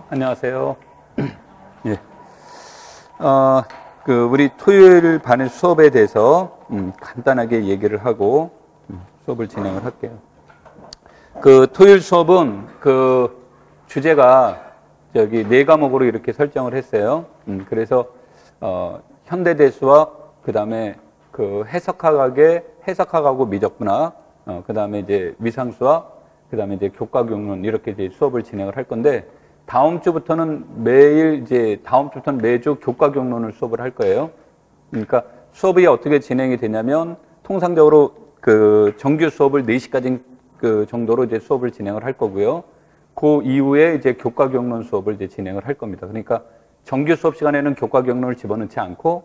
안녕하세요. 예. 우리 토요일 반의 수업에 대해서 간단하게 얘기를 하고 수업을 진행을 할게요. 토요일 수업은 주제가 저기 4과목으로 이렇게 설정을 했어요. 그래서 현대대수학, 그 다음에 해석학하고 미적분학, 그 다음에 이제 위상수학, 그 다음에 이제 교과경론 이렇게 이제 수업을 진행을 할 건데, 다음 주부터는 매주 교과경론을 수업을 할 거예요. 그러니까 수업이 어떻게 진행이 되냐면, 통상적으로 정규 수업을 4시까지 정도로 이제 수업을 진행을 할 거고요. 그 이후에 이제 교과경론 수업을 이제 진행을 할 겁니다. 그러니까 정규 수업 시간에는 교과경론을 집어넣지 않고,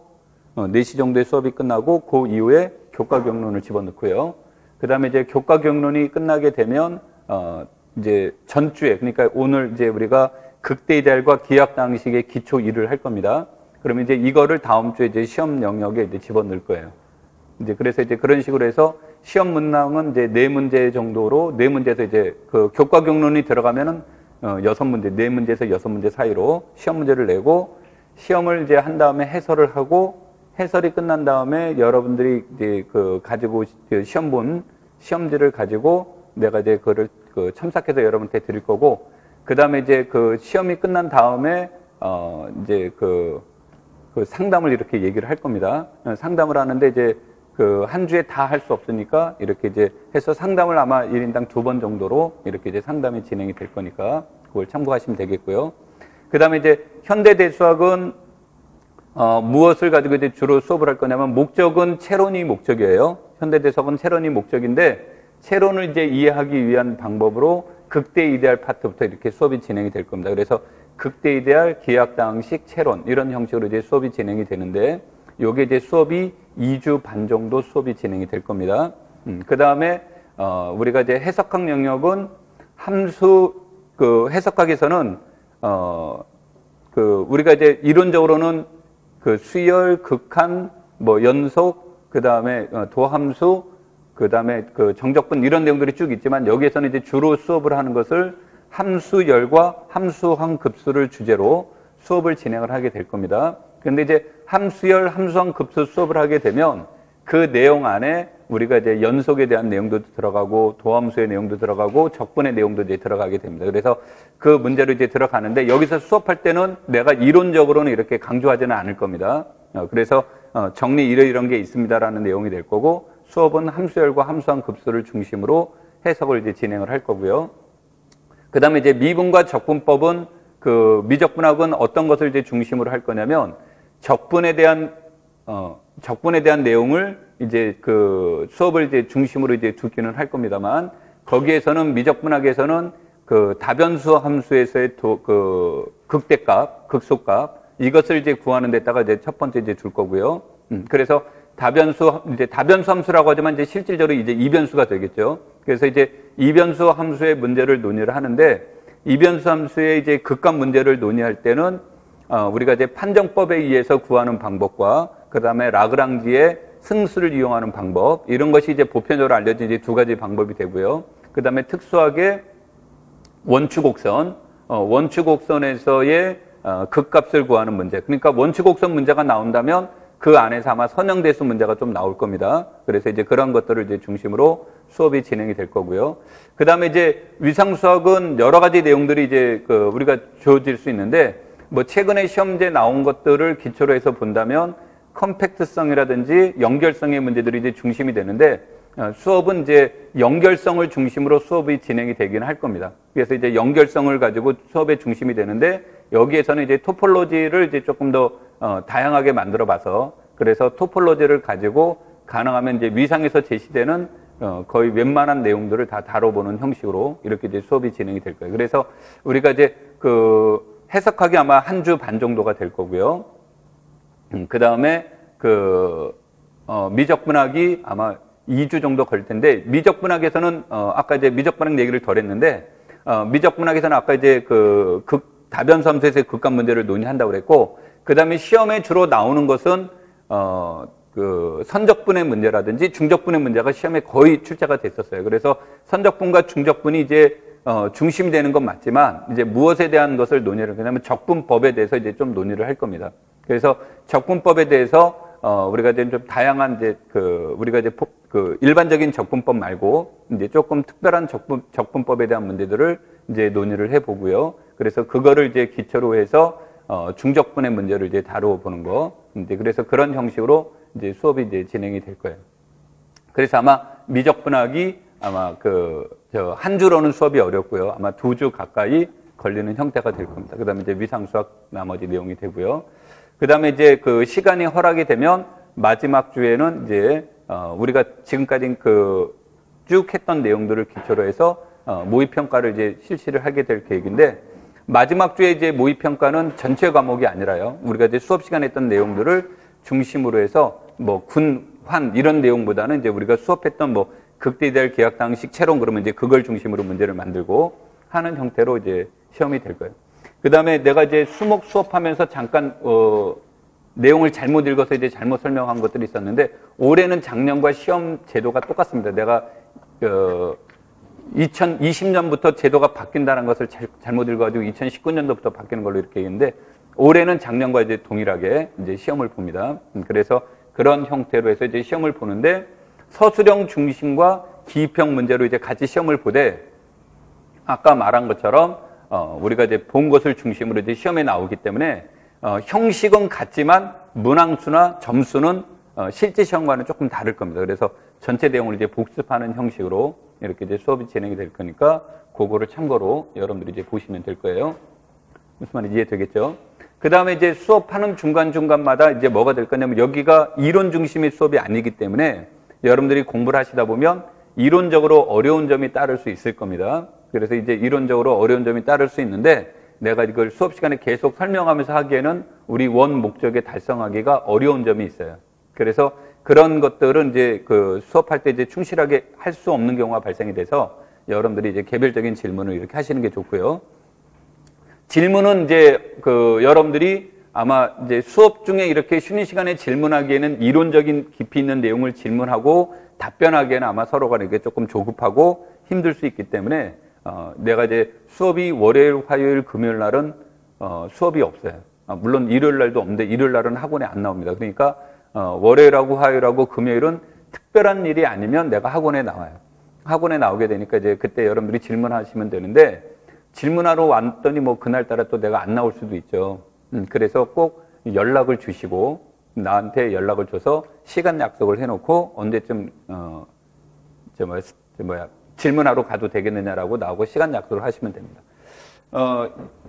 4시 정도의 수업이 끝나고 그 이후에 교과경론을 집어넣고요. 그 다음에 이제 교과경론이 끝나게 되면, 이제 전주에, 그러니까 오늘 이제 우리가 극대이데알과 기하학당식의 기초 1을 할 겁니다. 그러면 이제 이거를 다음 주에 이제 시험 영역에 이제 집어넣을 거예요. 이제 그래서 이제 그런 식으로 해서 시험 문항은 이제 4문제 정도로, 4문제에서 이제 교과경론이 들어가면은 6문제, 4문제에서 6문제 사이로 시험 문제를 내고, 시험을 이제 한 다음에 해설을 하고, 해설이 끝난 다음에 여러분들이 이제 가지고 시험지를 가지고 내가 이제 그거를 첨삭해서 여러분한테 드릴 거고, 그 다음에 이제 시험이 끝난 다음에 이제 상담을 이렇게 얘기를 할 겁니다. 상담을 하는데 이제 한 주에 다 할 수 없으니까 이렇게 이제 해서 상담을 아마 1인당 2번 정도로 이렇게 이제 상담이 진행이 될 거니까 그걸 참고하시면 되겠고요. 그 다음에 이제 현대대수학은 무엇을 가지고 이제 주로 수업을 할 거냐면, 목적은 체론이 목적이에요. 현대대수학은 체론이 목적인데, 체론을 이제 이해하기 위한 방법으로 극대이데알 파트부터 이렇게 수업이 진행이 될 겁니다. 그래서 극대이데알, 기하학당식, 체론 이런 형식으로 이제 수업이 진행이 되는데, 요게 이제 수업이 2주 반 정도 수업이 진행이 될 겁니다. 그 다음에 우리가 이제 해석학 영역은 해석학에서는 우리가 이제 이론적으로는 수열, 극한, 연속, 그 다음에 도함수, 그 다음에 정적분 이런 내용들이 쭉 있지만, 여기에서는 이제 주로 수업을 하는 것을 함수열과 함수항급수를 주제로 수업을 진행을 하게 될 겁니다. 그런데 이제 함수열, 함수항급수 수업을 하게 되면 그 내용 안에 우리가 이제 연속에 대한 내용도 들어가고, 도함수의 내용도 들어가고, 적분의 내용도 이제 들어가게 됩니다. 그래서 그 문제로 이제 들어가는데, 여기서 수업할 때는 내가 이론적으로는 이렇게 강조하지는 않을 겁니다. 그래서 정리 이런 게 있습니다라는 내용이 될 거고, 수업은 함수열과 함수항급수를 중심으로 해석을 이제 진행을 할 거고요. 그 다음에 이제 미분과 적분법은 미적분학은 어떤 것을 이제 중심으로 할 거냐면, 적분에 대한 내용을 이제 수업을 이제 중심으로 이제 두기는 할 겁니다만, 거기에서는 미적분학에서는 다변수 함수에서의 극대값, 극소값 이것을 이제 구하는 데다가 이제 첫 번째 이제 줄 거고요. 그래서 다변수 함수라고 하지만 이제 실질적으로 이제 이변수가 되겠죠. 그래서 이제 이변수 함수의 문제를 논의를 하는데, 이변수 함수의 이제 극값 문제를 논의할 때는 우리가 이제 판정법에 의해서 구하는 방법과, 그 다음에 라그랑지의 승수를 이용하는 방법, 이런 것이 이제 보편적으로 알려진 이제 2가지 방법이 되고요. 그 다음에 특수하게 원축곡선에서의 극값을 구하는 문제. 그러니까 원축곡선 문제가 나온다면 그 안에서 아마 선형대수 문제가 좀 나올 겁니다. 그래서 이제 그런 것들을 이제 중심으로 수업이 진행이 될 거고요. 그 다음에 이제 위상수학은 여러 가지 내용들이 이제 우리가 주어질 수 있는데, 최근에 시험지에 나온 것들을 기초로 해서 본다면 컴팩트성이라든지 연결성의 문제들이 이제 중심이 되는데, 수업은 이제 연결성을 중심으로 수업이 진행이 되긴 할 겁니다. 그래서 이제 연결성을 가지고 수업의 중심이 되는데, 여기에서는 이제 토폴로지를 이제 조금 더 다양하게 만들어 봐서, 그래서 토폴로지를 가지고 가능하면 이제 위상에서 제시되는 거의 웬만한 내용들을 다 다뤄보는 형식으로 이렇게 이제 수업이 진행이 될 거예요. 그래서 우리가 이제 해석학이 아마 한 주 반 정도가 될 거고요. 그 다음에 미적분학이 아마 2주 정도 걸릴 텐데, 미적분학에서는 아까 이제 미적분학 얘기를 덜 했는데, 미적분학에서는 아까 이제 다변수 함수에서의 극값 문제를 논의한다고 그랬고, 그 다음에 시험에 주로 나오는 것은 선적분의 문제라든지 중적분의 문제가 시험에 거의 출제가 됐었어요. 그래서 선적분과 중적분이 이제 중심이 되는 건 맞지만 이제 무엇에 대한 것을 논의를 하냐면 적분법에 대해서 이제 좀 논의를 할 겁니다. 그래서 적분법에 대해서 우리가 이제 좀 다양한 이제 우리가 이제 일반적인 적분법 말고 이제 조금 특별한 적분법에 대한 문제들을 이제 논의를 해보고요. 그래서 그거를 이제 기초로 해서 중적분의 문제를 이제 다뤄보는 거. 이제 그래서 그런 형식으로 이제 수업이 이제 진행이 될 거예요. 그래서 아마 미적분학이 아마 한 주로는 수업이 어렵고요. 아마 2주 가까이 걸리는 형태가 될 겁니다. 그 다음에 이제 위상수학 나머지 내용이 되고요. 그 다음에 이제 시간이 허락이 되면 마지막 주에는 이제, 우리가 지금까지 쭉 했던 내용들을 기초로 해서, 모의평가를 이제 실시를 하게 될 계획인데, 마지막 주에 이제 모의평가는 전체 과목이 아니라요. 우리가 이제 수업 시간에 했던 내용들을 중심으로 해서 환 이런 내용보다는 이제 우리가 수업했던 극대이데알 계약 방식 채론 그러면 이제 그걸 중심으로 문제를 만들고 하는 형태로 이제 시험이 될 거예요. 그 다음에 내가 이제 수목 수업하면서 잠깐, 내용을 잘못 읽어서 이제 잘못 설명한 것들이 있었는데, 올해는 작년과 시험 제도가 똑같습니다. 내가, 2020년부터 제도가 바뀐다는 것을 잘못 읽어가지고 2019년도부터 바뀌는 걸로 이렇게 했는데, 올해는 작년과 이제 동일하게 이제 시험을 봅니다. 그래서 그런 형태로 해서 이제 시험을 보는데, 서술형 중심과 기입형 문제로 이제 같이 시험을 보되, 아까 말한 것처럼, 우리가 이제 본 것을 중심으로 이제 시험에 나오기 때문에, 형식은 같지만 문항수나 점수는 실제 시험과는 조금 다를 겁니다. 그래서 전체 내용을 이제 복습하는 형식으로 이렇게 이제 수업이 진행이 될 거니까, 그거를 참고로 여러분들이 이제 보시면 될 거예요. 무슨 말인지 이해되겠죠? 그 다음에 이제 수업하는 중간중간마다 이제 뭐가 될 거냐면, 여기가 이론 중심의 수업이 아니기 때문에, 여러분들이 공부를 하시다 보면 이론적으로 어려운 점이 따를 수 있을 겁니다. 그래서 이제 이론적으로 어려운 점이 따를 수 있는데 내가 이걸 수업 시간에 계속 설명하면서 하기에는 우리 원 목적에 달성하기가 어려운 점이 있어요. 그래서 그런 것들은 이제 수업할 때 이제 충실하게 할 수 없는 경우가 발생이 돼서 여러분들이 이제 개별적인 질문을 이렇게 하시는 게 좋고요. 질문은 이제 여러분들이 아마 이제 수업 중에 이렇게 쉬는 시간에 질문하기에는 이론적인 깊이 있는 내용을 질문하고 답변하기에는 아마 서로가 이렇게 조금 조급하고 힘들 수 있기 때문에 내가 이제 수업이 월요일, 화요일, 금요일 날은 수업이 없어요. 물론 일요일 날도 없는데 일요일 날은 학원에 안 나옵니다. 그러니까 월요일하고 화요일하고 금요일은 특별한 일이 아니면 내가 학원에 나와요. 학원에 나오게 되니까 이제 그때 여러분들이 질문하시면 되는데 질문하러 왔더니 그날따라 또 내가 안 나올 수도 있죠. 그래서 꼭 연락을 주시고 나한테 연락을 줘서 시간 약속을 해놓고 언제쯤 질문하러 가도 되겠느냐라고 나오고 시간 약속을 하시면 됩니다.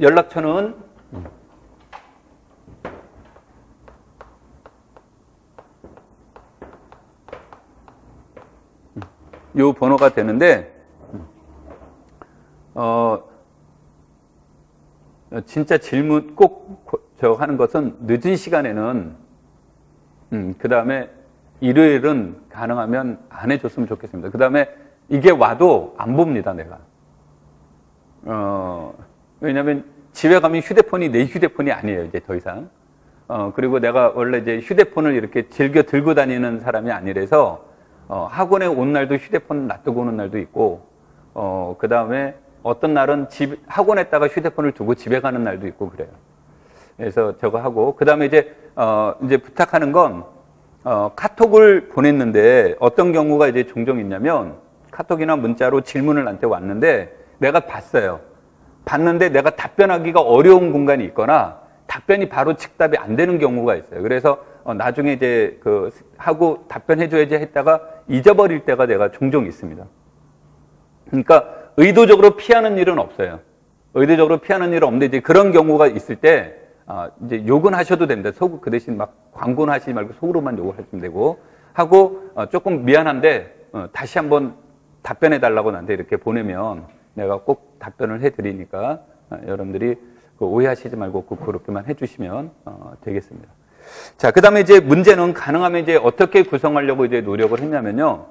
연락처는 요 번호가 되는데 진짜 질문 꼭 하는 것은 늦은 시간에는 그 다음에 일요일은 가능하면 안 해줬으면 좋겠습니다. 그 다음에 이게 와도 안 봅니다, 내가. 왜냐면 집에 가면 휴대폰이 내 휴대폰이 아니에요, 이제 더 이상. 그리고 내가 원래 이제 휴대폰을 이렇게 즐겨 들고 다니는 사람이 아니라서 학원에 온 날도 휴대폰 놔두고 오는 날도 있고, 그 다음에 어떤 날은 학원에다가 휴대폰을 두고 집에 가는 날도 있고 그래요. 그래서 저거 하고, 그 다음에 이제 부탁하는 건, 카톡을 보냈는데 어떤 경우가 이제 종종 있냐면, 카톡이나 문자로 질문을 나한테 왔는데 내가 봤어요. 봤는데 내가 답변하기가 어려운 공간이 있거나 답변이 바로 즉답이 안 되는 경우가 있어요. 그래서 나중에 이제 하고 답변해줘야지 했다가 잊어버릴 때가 내가 종종 있습니다. 그러니까 의도적으로 피하는 일은 없어요. 의도적으로 피하는 일은 없는데 이제 그런 경우가 있을 때 이제 욕은 하셔도 됩니다. 그 대신 막 광고는 하시지 말고 속으로만 욕을 하시면 되고 하고 조금 미안한데 다시 한번 답변해 달라고 나한테 이렇게 보내면 내가 꼭 답변을 해드리니까 여러분들이 오해하시지 말고 그렇게만 해주시면 되겠습니다. 자, 그 다음에 이제 문제는 가능하면 이제 어떻게 구성하려고 이제 노력을 했냐면요.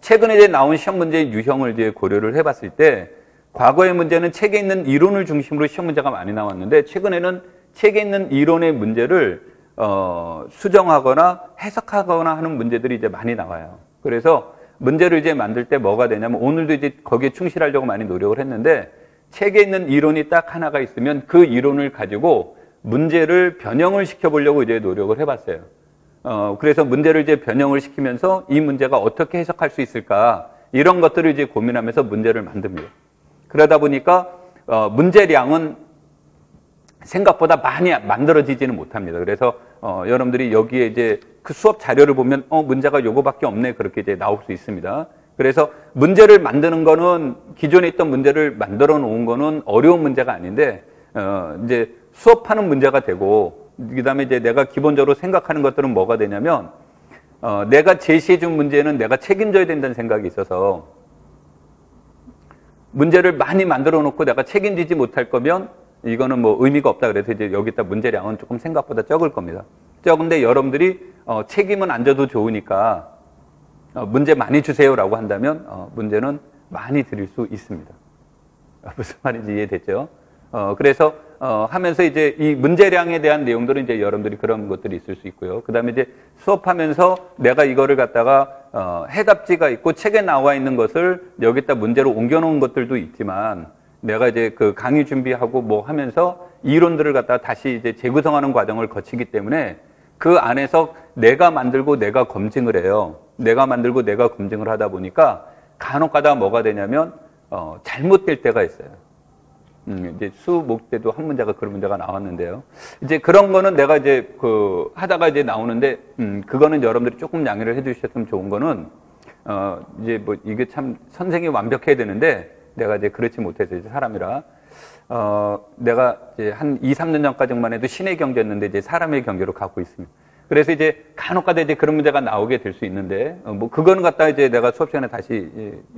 최근에 이제 나온 시험 문제의 유형을 이제 고려를 해봤을 때 과거의 문제는 책에 있는 이론을 중심으로 시험 문제가 많이 나왔는데 최근에는 책에 있는 이론의 문제를 수정하거나 해석하거나 하는 문제들이 이제 많이 나와요. 그래서 문제를 이제 만들 때 뭐가 되냐면 오늘도 이제 거기에 충실하려고 많이 노력을 했는데 책에 있는 이론이 딱 하나가 있으면 그 이론을 가지고 문제를 변형을 시켜보려고 이제 노력을 해봤어요. 그래서 문제를 이제 변형을 시키면서 이 문제가 어떻게 해석할 수 있을까 이런 것들을 이제 고민하면서 문제를 만듭니다. 그러다 보니까 문제량은 생각보다 많이 만들어지지는 못합니다. 그래서 여러분들이 여기에 이제 그 수업 자료를 보면 문제가 요거밖에 없네 그렇게 이제 나올 수 있습니다. 그래서 문제를 만드는 거는 기존에 있던 문제를 만들어 놓은 거는 어려운 문제가 아닌데 이제 수업하는 문제가 되고 그다음에 이제 내가 기본적으로 생각하는 것들은 뭐가 되냐면 내가 제시해 준 문제는 내가 책임져야 된다는 생각이 있어서 문제를 많이 만들어 놓고 내가 책임지지 못할 거면 이거는 뭐 의미가 없다. 그래서 이제 여기다 문제량은 조금 생각보다 적을 겁니다. 적은데 여러분들이 책임은 안 져도 좋으니까 문제 많이 주세요라고 한다면 문제는 많이 드릴 수 있습니다. 무슨 말인지 이해됐죠? 그래서 하면서 이제 이 문제량에 대한 내용들은 이제 여러분들이 그런 것들이 있을 수 있고요. 그다음에 이제 수업하면서 내가 이거를 갖다가 해답지가 있고 책에 나와 있는 것을 여기다 문제로 옮겨 놓은 것들도 있지만 내가 이제 그 강의 준비하고 뭐 하면서 이론들을 갖다가 다시 이제 재구성하는 과정을 거치기 때문에 그 안에서 내가 만들고 내가 검증을 해요. 내가 만들고 내가 검증을 하다 보니까 간혹 가다가 뭐가 되냐면 잘못될 때가 있어요. 이제 수목 때도 한 문제가 그런 문제가 나왔는데요. 이제 그런 거는 내가 이제 하다가 이제 나오는데, 그거는 여러분들이 조금 양해를 해 주셨으면 좋은 거는, 이제 뭐 이게 참 선생이 완벽해야 되는데, 내가 이제 그렇지 못해서 이제 사람이라, 내가 이제 한 2, 3년 전까지만 해도 신의 경제였는데 이제 사람의 경제로 갖고 있습니다. 그래서 이제 간혹가다 이제 그런 문제가 나오게 될 수 있는데, 뭐 그거는 갖다 이제 내가 수업 시간에 다시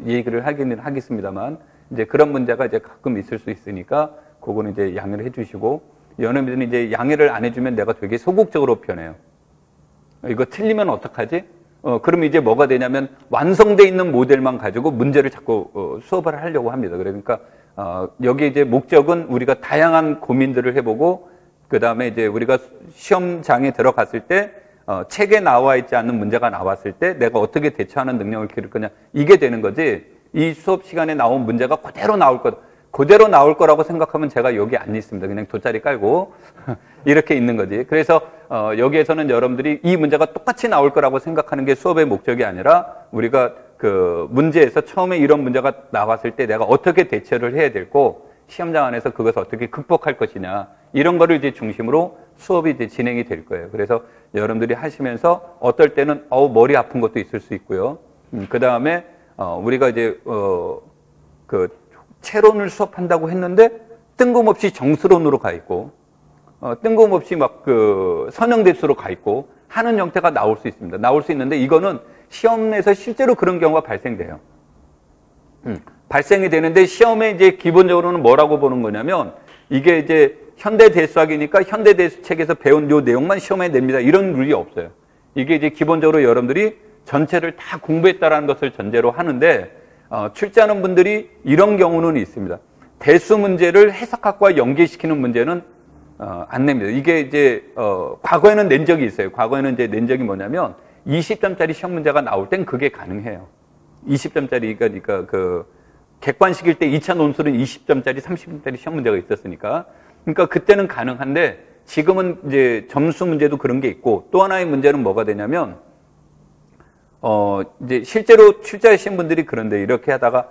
얘기를 하기는 하겠습니다만, 이제 그런 문제가 이제 가끔 있을 수 있으니까, 그거는 이제 양해를 해주시고, 여러분들은 이제 양해를 안 해주면 내가 되게 소극적으로 변해요. 이거 틀리면 어떡하지? 그러면 이제 뭐가 되냐면, 완성되어 있는 모델만 가지고 문제를 자꾸 수업을 하려고 합니다. 그러니까, 여기 이제 목적은 우리가 다양한 고민들을 해보고, 그 다음에 이제 우리가 시험장에 들어갔을 때, 책에 나와 있지 않는 문제가 나왔을 때 내가 어떻게 대처하는 능력을 기를 거냐, 이게 되는 거지. 이 수업 시간에 나온 문제가 그대로 나올 것, 그대로 나올 거라고 생각하면 제가 여기 안 있습니다. 그냥 돗자리 깔고 이렇게 있는 거지. 그래서 여기에서는 여러분들이 이 문제가 똑같이 나올 거라고 생각하는 게 수업의 목적이 아니라 우리가 그 문제에서 처음에 이런 문제가 나왔을 때 내가 어떻게 대처를 해야 되고 시험장 안에서 그것을 어떻게 극복할 것이냐, 이런 거를 이제 중심으로 수업이 이제 진행이 될 거예요. 그래서 여러분들이 하시면서 어떨 때는 머리 아픈 것도 있을 수 있고요. 그 다음에 우리가 이제 그 채론을 수업한다고 했는데 뜬금없이 정수론으로 가 있고 뜬금없이 막 그 선형대수로 가 있고 하는 형태가 나올 수 있습니다. 나올 수 있는데 이거는 시험에서 실제로 그런 경우가 발생돼요. 발생이 되는데 시험에 이제 기본적으로는 뭐라고 보는 거냐면 이게 이제 현대대수학이니까 현대대수 책에서 배운 요 내용만 시험에 냅니다. 이런 룰이 없어요. 이게 이제 기본적으로 여러분들이 전체를 다 공부했다라는 것을 전제로 하는데 출제하는 분들이 이런 경우는 있습니다. 대수 문제를 해석학과 연계시키는 문제는 안 냅니다. 이게 이제 과거에는 낸 적이 있어요. 과거에는 이제 낸 적이 뭐냐면 20점짜리 시험 문제가 나올 땐 그게 가능해요. 20점짜리가 그러니까 그 객관식일 때 2차 논술은 20점짜리, 30점짜리 시험 문제가 있었으니까. 그러니까 그때는 가능한데 지금은 이제 점수 문제도 그런 게 있고 또 하나의 문제는 뭐가 되냐면 이제 실제로 출제하신 분들이 그런데 이렇게 하다가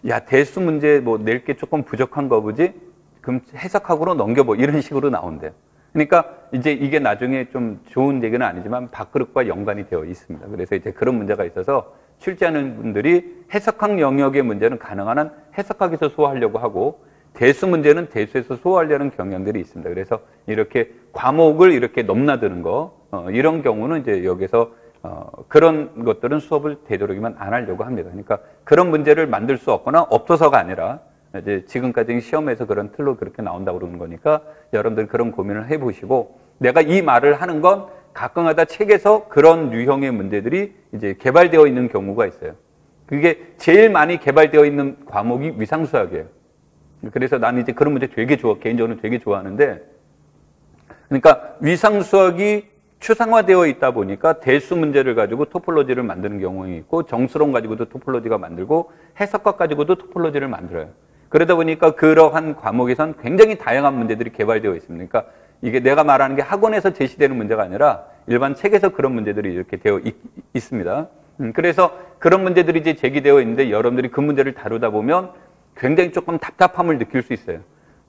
야, 대수 문제 뭐 낼 게 조금 부족한 거 보지? 그럼 해석학으로 넘겨보, 이런 식으로 나온대요. 그러니까 이제 이게 나중에 좀 좋은 얘기는 아니지만 밥그릇과 연관이 되어 있습니다. 그래서 이제 그런 문제가 있어서 출제하는 분들이 해석학 영역의 문제는 가능한 한 해석학에서 소화하려고 하고 대수 문제는 대수에서 소화하려는 경향들이 있습니다. 그래서 이렇게 과목을 이렇게 넘나드는 거, 이런 경우는 이제 여기서 그런 것들은 수업을 되도록이면 안 하려고 합니다. 그러니까 그런 문제를 만들 수 없거나 없어서가 아니라 이제 지금까지 시험에서 그런 틀로 그렇게 나온다고 그러는 거니까 여러분들 그런 고민을 해보시고, 내가 이 말을 하는 건 가끔가다 책에서 그런 유형의 문제들이 이제 개발되어 있는 경우가 있어요. 그게 제일 많이 개발되어 있는 과목이 위상수학이에요. 그래서 나는 이제 그런 문제 되게 개인적으로 되게 좋아하는데, 그러니까 위상수학이 추상화되어 있다 보니까 대수 문제를 가지고 토폴로지를 만드는 경우가 있고 정수론 가지고도 토폴로지가 만들고 해석과 가지고도 토폴로지를 만들어요. 그러다 보니까 그러한 과목에선 굉장히 다양한 문제들이 개발되어 있습니다. 그러니까 이게 내가 말하는 게 학원에서 제시되는 문제가 아니라 일반 책에서 그런 문제들이 이렇게 되어 있습니다. 그래서 그런 문제들이 이제 제기되어 있는데 여러분들이 그 문제를 다루다 보면 굉장히 조금 답답함을 느낄 수 있어요.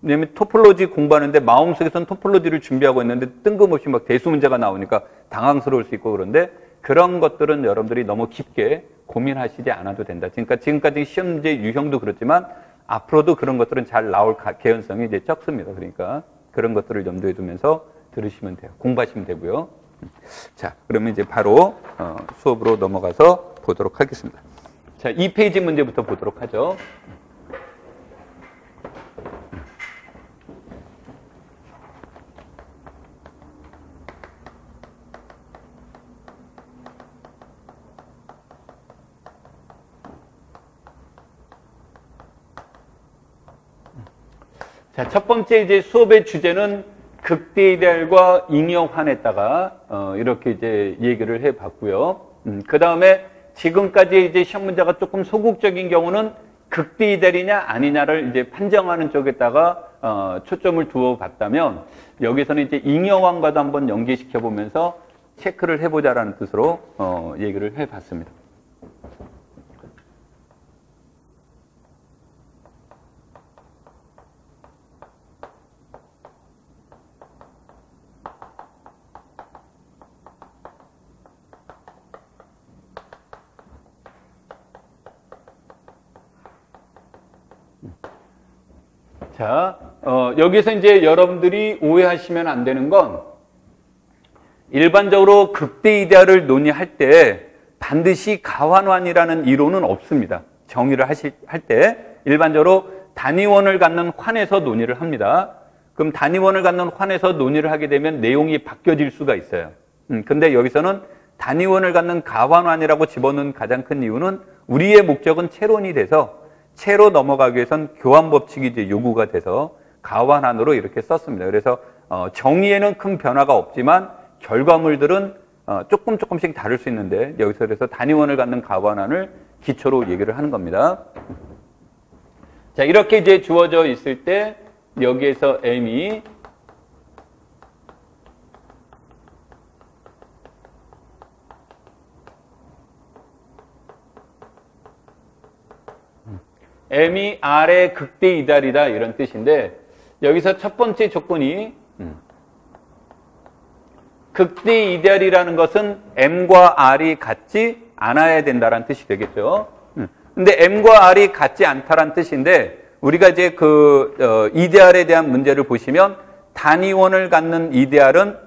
왜냐하면 토폴로지 공부하는데 마음속에서는 토폴로지를 준비하고 있는데 뜬금없이 막 대수 문제가 나오니까 당황스러울 수 있고 그런데 그런 것들은 여러분들이 너무 깊게 고민하시지 않아도 된다. 그러니까 지금까지 시험 문제 유형도 그렇지만 앞으로도 그런 것들은 잘 나올 개연성이 이제 적습니다. 그러니까 그런 것들을 염두에 두면서 들으시면 돼요. 공부하시면 되고요. 자, 그러면 이제 바로 수업으로 넘어가서 보도록 하겠습니다. 자, 2페이지 문제부터 보도록 하죠. 자, 첫 번째 이제 수업의 주제는 극대이데알과 잉여환에다가 이렇게 이제 얘기를 해봤고요. 그 다음에 지금까지 이제 시험 문제가 조금 소극적인 경우는 극대이데알이냐 아니냐를 이제 판정하는 쪽에다가 초점을 두어 봤다면 여기서는 이제 잉여환과도 한번 연계시켜 보면서 체크를 해보자라는 뜻으로 얘기를 해봤습니다. 자, 여기서 이제 여러분들이 오해하시면 안 되는 건 일반적으로 극대이데알을 논의할 때 반드시 가환환이라는 이론은 없습니다. 정의를 할 때 일반적으로 단위원을 갖는 환에서 논의를 합니다. 그럼 단위원을 갖는 환에서 논의를 하게 되면 내용이 바뀌어질 수가 있어요. 근데 여기서는 단위원을 갖는 가환환이라고 집어넣은 가장 큰 이유는 우리의 목적은 채론이 돼서 채로 넘어가기 위해선 교환 법칙이 이제 요구가 돼서 가환환으로 이렇게 썼습니다. 그래서 정의에는 큰 변화가 없지만 결과물들은 조금씩 다를 수 있는데 여기서 그래서 단위원을 갖는 가환환을 기초로 얘기를 하는 겁니다. 자, 이렇게 이제 주어져 있을 때 여기에서 M이 M이 R의 극대이데알이다 이런 뜻인데 여기서 첫 번째 조건이 극대이데알이라는 것은 M과 R이 같지 않아야 된다는 뜻이 되겠죠. 근데 M과 R이 같지 않다란 뜻인데 우리가 이제 이데알에 대한 문제를 보시면 단위원을 갖는 이데알은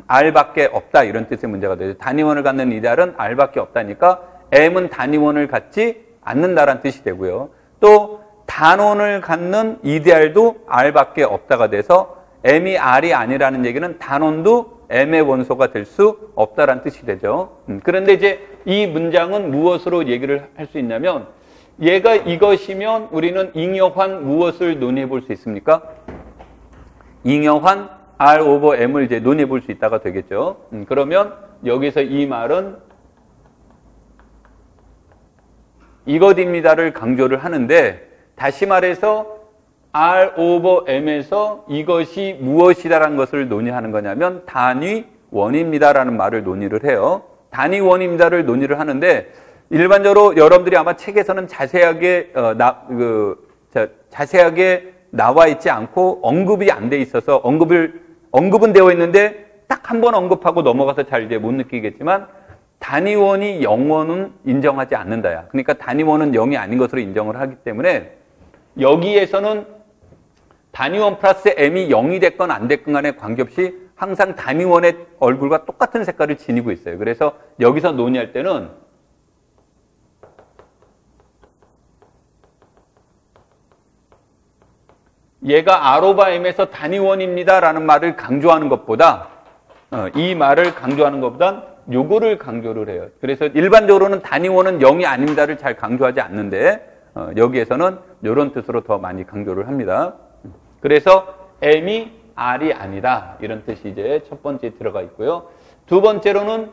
R밖에 없다 이런 뜻의 문제가 되죠. 단위원을 갖는 이데알은 R밖에 없다니까 M은 단위원을 갖지 않는다라는 뜻이 되고요. 또 단원을 갖는 이데알도 R밖에 없다가 돼서 M이 R이 아니라는 얘기는 단원도 M의 원소가 될 수 없다라는 뜻이 되죠. 그런데 이제 이 문장은 무엇으로 얘기를 할 수 있냐면 얘가 이것이면 우리는 잉여환 무엇을 논의해 볼 수 있습니까? 잉여환 R 오버 M을 이제 논의해 볼 수 있다가 되겠죠. 그러면 여기서 이 말은 이것입니다를 강조를 하는데 다시 말해서 R 오버 M에서 이것이 무엇이다라는 것을 논의하는 거냐면 단위원입니다라는 말을 논의를 해요. 단위원입니다를 논의를 하는데 일반적으로 여러분들이 아마 책에서는 자세하게 나와 있지 않고 언급이 안 돼 있어서 언급은 되어 있는데 딱 한 번 언급하고 넘어가서 잘 이제 못 느끼겠지만 단위원이 0원은 인정하지 않는다야. 그러니까 단위원은 0이 아닌 것으로 인정을 하기 때문에 여기에서는 단위원 플러스 M이 0이 됐건 안 됐건 간에 관계없이 항상 단위원의 얼굴과 똑같은 색깔을 지니고 있어요. 그래서 여기서 논의할 때는 얘가 R 오버 M에서 단위원입니다 라는 말을 강조하는 것보다 이 말을 강조하는 것보단 요거를 강조를 해요. 그래서 일반적으로는 단위원은 0이 아닙니다를 잘 강조하지 않는데 여기에서는 이런 뜻으로 더 많이 강조를 합니다. 그래서 M이 R이 아니다 이런 뜻이 이제 첫 번째 들어가 있고요. 두 번째로는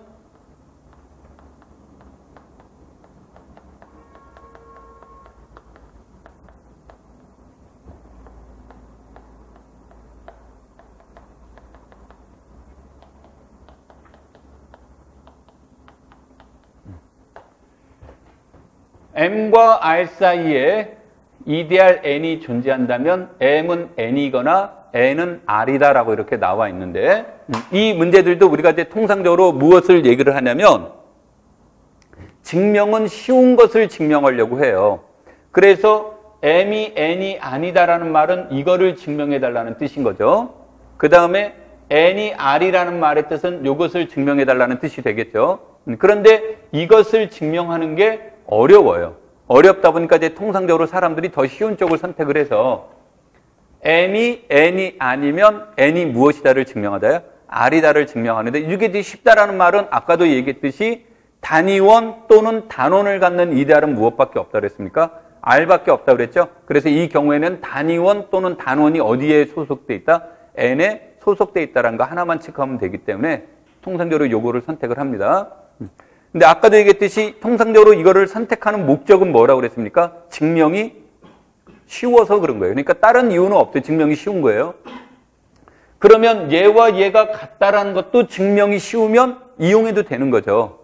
M과 R 사이에 EDR N이 존재한다면 M은 N이거나 N은 R이다라고 이렇게 나와 있는데 이 문제들도 우리가 이제 통상적으로 무엇을 얘기를 하냐면 증명은 쉬운 것을 증명하려고 해요. 그래서 M이 N이 아니다라는 말은 이거를 증명해달라는 뜻인 거죠. 그 다음에 N이 R이라는 말의 뜻은 이것을 증명해달라는 뜻이 되겠죠. 그런데 이것을 증명하는 게 어려워요. 어렵다 보니까 이제 통상적으로 사람들이 더 쉬운 쪽을 선택을 해서 M이 N이 아니면 N이 무엇이다를 증명하다요? R이다를 증명하는데 이게 이제 쉽다라는 말은 아까도 얘기했듯이 단위원 또는 단원을 갖는 EDR은 무엇밖에 없다 그랬습니까? R밖에 없다 그랬죠? 그래서 이 경우에는 단위원 또는 단원이 어디에 소속돼 있다? N에 소속돼 있다라는 거 하나만 체크하면 되기 때문에 통상적으로 요거를 선택을 합니다. 근데 아까도 얘기했듯이 통상적으로 이거를 선택하는 목적은 뭐라고 그랬습니까? 증명이 쉬워서 그런 거예요. 그러니까 다른 이유는 없어요. 증명이 쉬운 거예요. 그러면 얘와 얘가 같다라는 것도 증명이 쉬우면 이용해도 되는 거죠.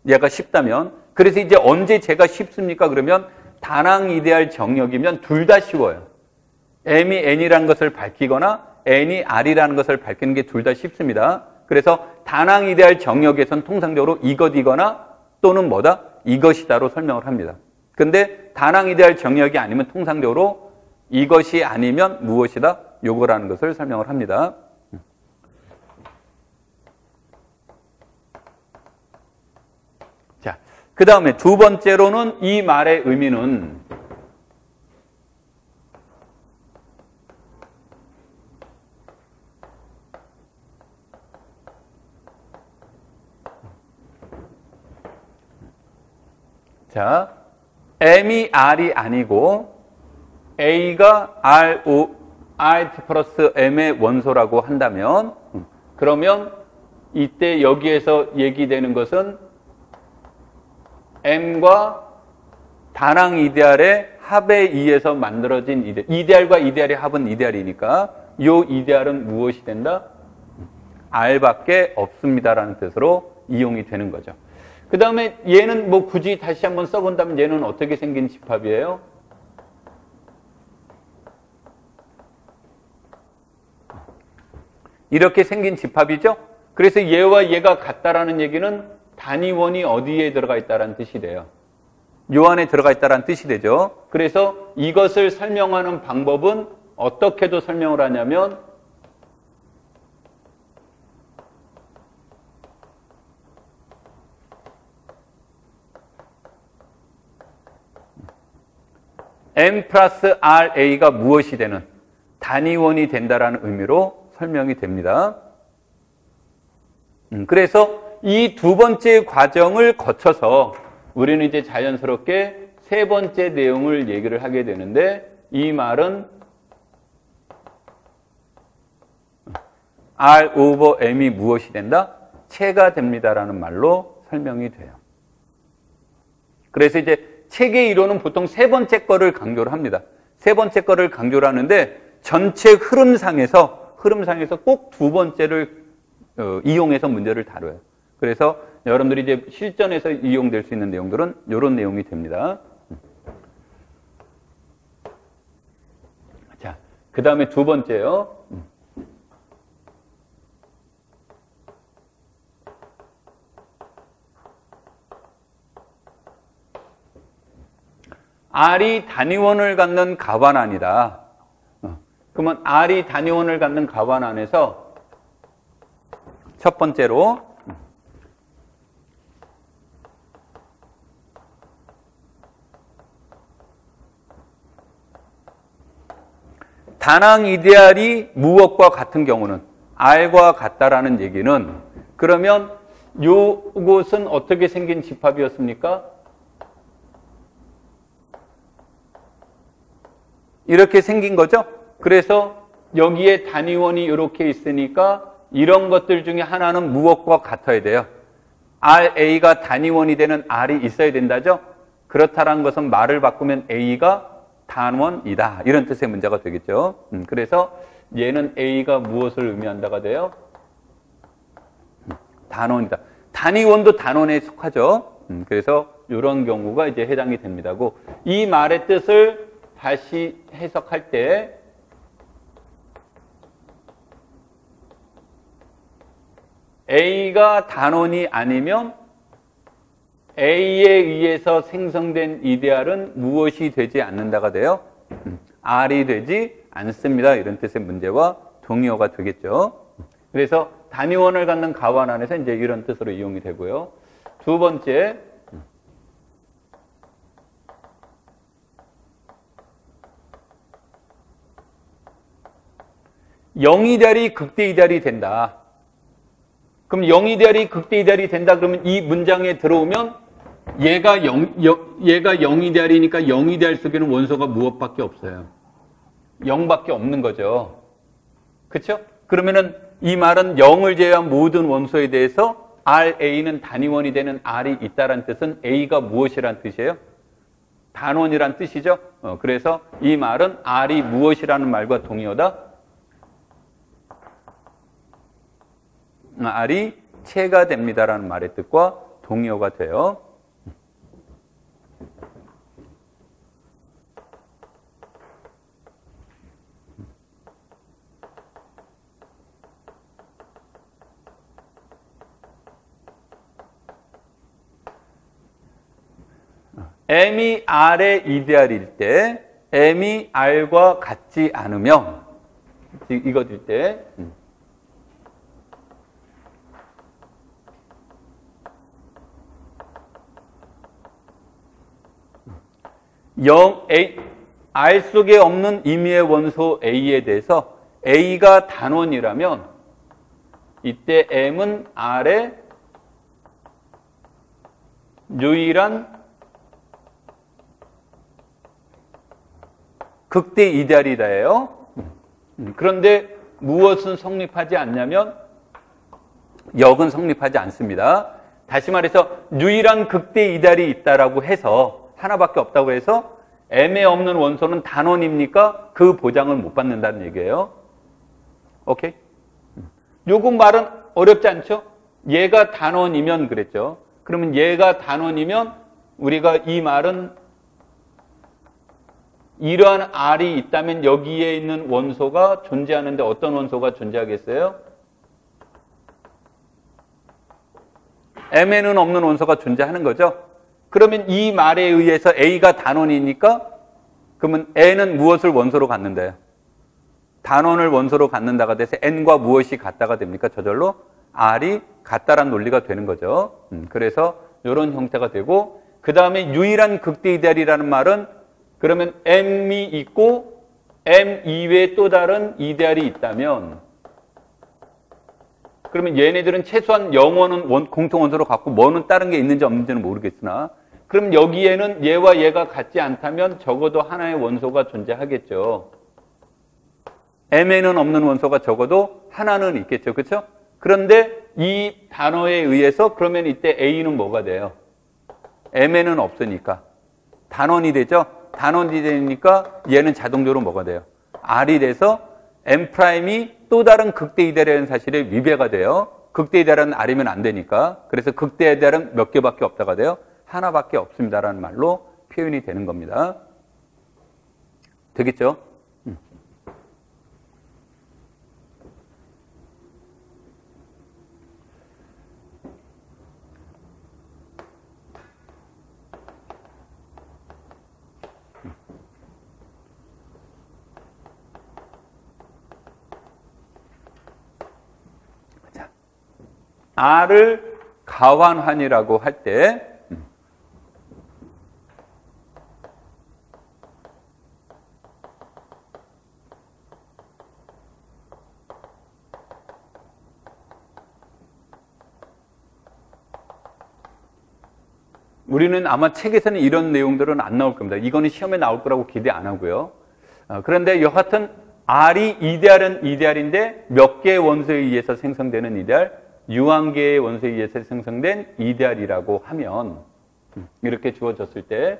얘가 쉽다면. 그래서 이제 언제 제가 쉽습니까? 그러면 다낭 EDR 정역이면 둘 다 쉬워요. M이 N이라는 것을 밝히거나 N이 R이라는 것을 밝히는 게 둘 다 쉽습니다. 그래서 다낭 EDR 정역에선 통상적으로 이것이거나 또는 뭐다? 이것이다로 설명을 합니다. 근데 다낭 EDR 정역이 아니면 통상적으로 이것이 아니면 무엇이다? 요거라는 것을 설명을 합니다. 자, 그 다음에 두 번째로는 이 말의 의미는 자, M이 R이 아니고 A가 RT 플러스 M의 원소라고 한다면 그러면 이때 여기에서 얘기되는 것은 M과 다낭 EDR의 합에 의해서 만들어진 EDR. EDR과 EDR의 합은 EDR이니까 이 EDR은 무엇이 된다? R밖에 없습니다라는 뜻으로 이용이 되는 거죠. 그 다음에 얘는 뭐 굳이 다시 한번 써본다면 얘는 어떻게 생긴 집합이에요? 이렇게 생긴 집합이죠? 그래서 얘와 얘가 같다라는 얘기는 단위원이 어디에 들어가 있다라는 뜻이 돼요. 요 안에 들어가 있다라는 뜻이 되죠. 그래서 이것을 설명하는 방법은 어떻게도 설명을 하냐면 M 플러스 RA가 무엇이 되는 단위원이 된다라는 의미로 설명이 됩니다. 그래서 이 두 번째 과정을 거쳐서 우리는 이제 자연스럽게 세 번째 내용을 얘기를 하게 되는데 이 말은 R 오버 M이 무엇이 된다? 체가 됩니다라는 말로 설명이 돼요. 그래서 이제 책의 이론은 보통 세 번째 거를 강조를 합니다. 세 번째 거를 강조를 하는데 전체 흐름상에서 꼭 두 번째를 이용해서 문제를 다뤄요. 그래서 여러분들이 이제 실전에서 이용될 수 있는 내용들은 이런 내용이 됩니다. 자, 그 다음에 두 번째요. R이 단위원을 갖는 가반안이다. 그러면 R이 단위원을 갖는 가반안에서 첫 번째로 다낭 EDR이 무엇과 같은 경우는 R과 같다라는 얘기는 그러면 요것은 어떻게 생긴 집합이었습니까? 이렇게 생긴 거죠. 그래서 여기에 단위원이 이렇게 있으니까 이런 것들 중에 하나는 무엇과 같아야 돼요? RA가 단위원이 되는 R이 있어야 된다죠? 그렇다는 것은 말을 바꾸면 A가 단원이다. 이런 뜻의 문제가 되겠죠. 그래서 얘는 A가 무엇을 의미한다가 돼요? 단원이다. 단위원도 단원에 속하죠. 그래서 이런 경우가 이제 해당이 됩니다고. 이 말의 뜻을 다시 해석할 때 A가 단원이 아니면 A에 의해서 생성된 이데알은 무엇이 되지 않는다가 돼요? R이 되지 않습니다. 이런 뜻의 문제와 동의어가 되겠죠. 그래서 단위원을 갖는 가원 안에서 이제 이런 뜻으로 이용이 되고요. 두 번째, 영이데알이 극대이데알이 된다. 그럼 영이데알이 극대이데알이 된다 그러면 이 문장에 들어오면 얘가 0이데알이니까 0이데알 속에는 원소가 무엇밖에 없어요? 0밖에 없는 거죠. 그렇죠? 그러면은 이 말은 0을 제외한 모든 원소에 대해서 RA는 단위원이 되는 R이 있다는 뜻은 A가 무엇이란 뜻이에요? 단원이란 뜻이죠. 그래서 이 말은 R이 무엇이라는 말과 동의어다? R이 체가 됩니다라는 말의 뜻과 동의어가 돼요. M이 R의 이데알일 때 M이 R과 같지 않으면 이거일 때 R 속에 없는 임의의 원소 A에 대해서 A가 단원이라면 이때 M은 R의 유일한 극대 이데알이다예요. 그런데 무엇은 성립하지 않냐면 역은 성립하지 않습니다. 다시 말해서 유일한 극대 이데알이 있다라고 해서 하나밖에 없다고 해서 M에 없는 원소는 단원입니까? 그 보장을 못 받는다는 얘기예요. 오케이? 요거 말은 어렵지 않죠? 얘가 단원이면 그랬죠. 그러면 얘가 단원이면 우리가 이 말은 이러한 R이 있다면 여기에 있는 원소가 존재하는데 어떤 원소가 존재하겠어요? M에는 없는 원소가 존재하는 거죠. 그러면 이 말에 의해서 A가 단원이니까 그러면 N은 무엇을 원소로 갖는데요? 단원을 원소로 갖는다가 돼서 N과 무엇이 같다가 됩니까? 저절로 R이 같다란 논리가 되는 거죠. 그래서 이런 형태가 되고 그 다음에 유일한 극대이데알이라는 말은 그러면 M이 있고 M 이외에 또 다른 이데알이 있다면 그러면 얘네들은 최소한 영원은 공통원소로 갖고 뭐는 다른 게 있는지 없는지는 모르겠으나 그럼 여기에는 얘와 얘가 같지 않다면 적어도 하나의 원소가 존재하겠죠. M에는 없는 원소가 적어도 하나는 있겠죠. 그렇죠? 그런데 이 단어에 의해서 그러면 이때 A는 뭐가 돼요? M에는 없으니까 단원이 되죠. 단원이 되니까 얘는 자동적으로 뭐가 돼요? R이 돼서 M'이 또 다른 극대이데알이라는 사실에 위배가 돼요. 극대이데알은 R이면 안 되니까. 그래서 극대이데알은 몇 개밖에 없다가 돼요? 하나밖에 없습니다라는 말로 표현이 되는 겁니다. 되겠죠? R을 가환환이라고 할 때 우리는 아마 책에서는 이런 내용들은 안 나올 겁니다. 이거는 시험에 나올 거라고 기대 안 하고요. 그런데 여하튼 R이 이데알은 이데알인데 몇 개의 원소에 의해서 생성되는 이데알? 유한계의 원소에 의해서 생성된 이데알이라고 하면 이렇게 주어졌을 때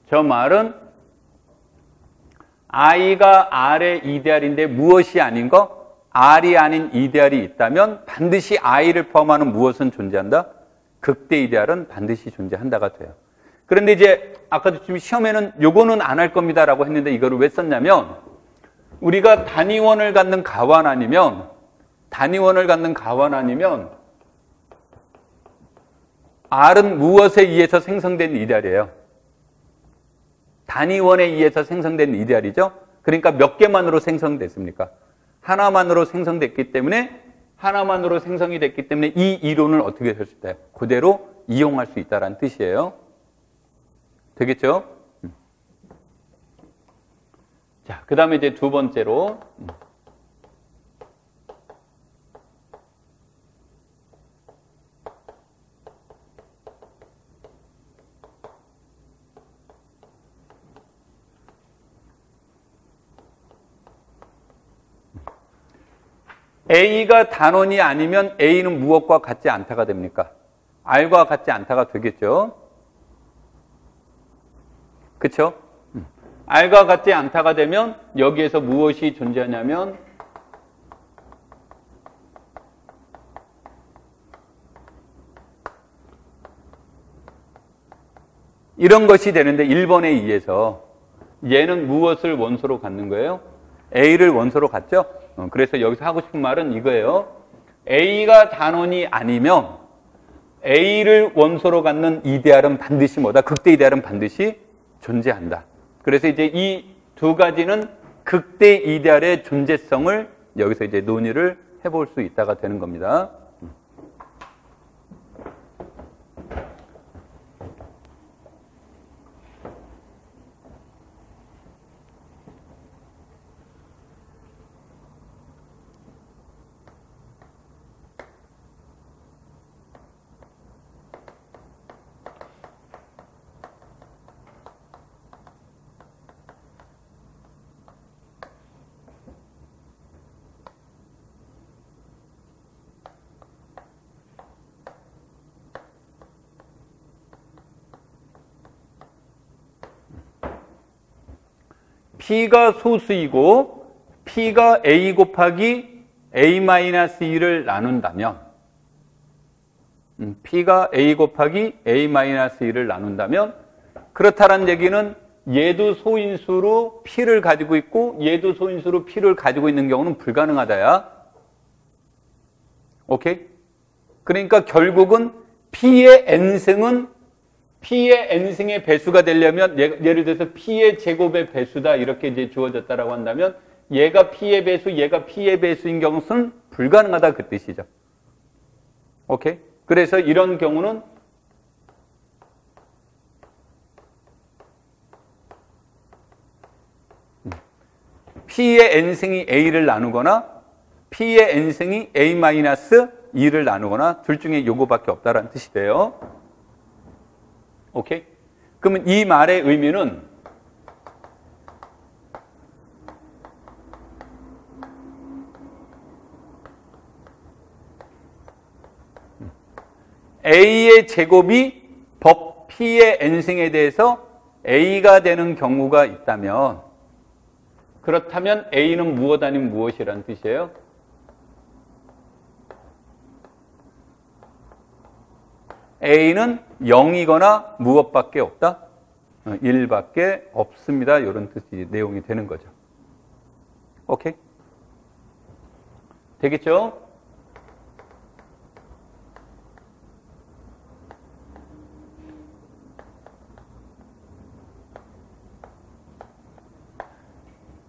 저 말은 I가 R의 이데알인데 무엇이 아닌 거? R이 아닌 이데알이 있다면 반드시 I를 포함하는 무엇은 존재한다? 극대 이데알은 반드시 존재한다가 돼요. 그런데 이제 아까도 지금 시험에는 요거는 안 할 겁니다라고 했는데 이거를 왜 썼냐면 우리가 단위원을 갖는 가원 아니면 R은 무엇에 의해서 생성된 이데알이에요? 단위원에 의해서 생성된 이데알이죠. 그러니까 몇 개만으로 생성됐습니까? 하나만으로 생성됐기 때문에 이 이론을 어떻게 할 수 있다? 그대로 이용할 수 있다는 뜻이에요. 되겠죠? 자, 그 다음에 이제 두 번째로 A가 단원이 아니면 A는 무엇과 같지 않다가 됩니까? R과 같지 않다가 되겠죠? 그쵸? R과 같지 않다가 되면 여기에서 무엇이 존재하냐면 이런 것이 되는데 1번에 의해서 얘는 무엇을 원소로 갖는 거예요? A를 원소로 갖죠? 그래서 여기서 하고 싶은 말은 이거예요. A가 단원이 아니면 A를 원소로 갖는 이데알은 반드시 뭐다? 극대 이데알은 반드시 존재한다. 그래서 이제 이 두 가지는 극대 이데알의 존재성을 여기서 이제 논의를 해볼 수 있다가 되는 겁니다. P가 소수이고 P가 A 곱하기 A-2를 나눈다면 P가 A 곱하기 A-2를 나눈다면 그렇다는 얘기는 얘도 소인수로 P를 가지고 있고 얘도 소인수로 P를 가지고 있는 경우는 불가능하다야. 오케이? 그러니까 결국은 P의 N승은 P의 N승의 배수가 되려면 예를 들어서 P의 제곱의 배수다 이렇게 이제 주어졌다라고 한다면 얘가 P의 배수, 얘가 P의 배수인 경우는 불가능하다 그 뜻이죠. 오케이? 그래서 이런 경우는 P의 N승이 A를 나누거나 P의 N승이 A-2를 나누거나 둘 중에 요거밖에 없다라는 뜻이 돼요. 오케이? 그러면 이 말의 의미는 A의 제곱이 법 P의 N승에 대해서 A가 되는 경우가 있다면 그렇다면 A는 무엇 아닌 무엇이라는 뜻이에요? A는 0이거나 무엇밖에 없다? 1밖에 없습니다. 이런 뜻이 내용이 되는 거죠. 오케이? 되겠죠?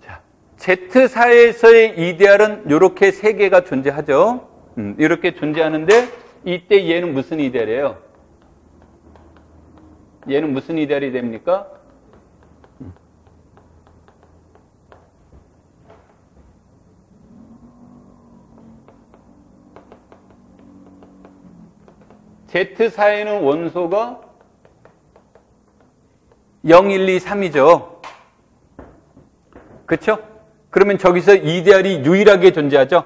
자, Z사에서의 이데알은 이렇게 세 개가 존재하죠. 이렇게 존재하는데 이때 얘는 무슨 이데알이에요? 얘는 무슨 이데알이 됩니까? Z4에는 원소가 0, 1, 2, 3이죠. 그렇죠? 그러면 저기서 이데알이 유일하게 존재하죠.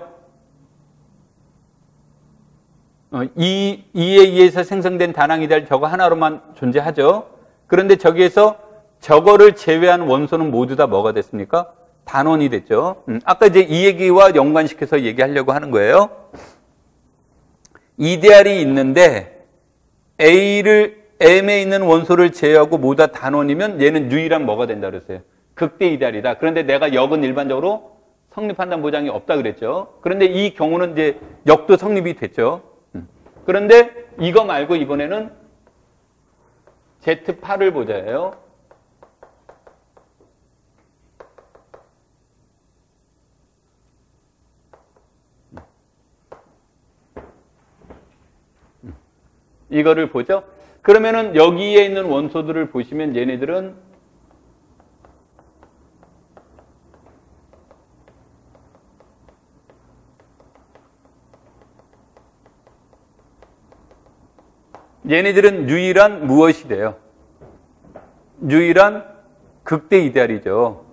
2에 의해서 생성된 다낭 이데알 저거 하나로만 존재하죠. 그런데 저기에서 저거를 제외한 원소는 모두 다 뭐가 됐습니까? 단원이 됐죠. 아까 이제 이 얘기와 연관시켜서 얘기하려고 하는 거예요. 이데알이 있는데 M에 있는 원소를 제외하고 모두 다 단원이면 얘는 유일한 뭐가 된다 그랬어요? 극대 이데알이다. 그런데 내가 역은 일반적으로 성립한다는 보장이 없다 그랬죠. 그런데 이 경우는 이제 역도 성립이 됐죠. 그런데 이거 말고 이번에는 Z8을 보자예요. 이거를 보죠. 그러면은 여기에 있는 원소들을 보시면 얘네들은 유일한 무엇이 돼요? 유일한 극대 이데알이죠.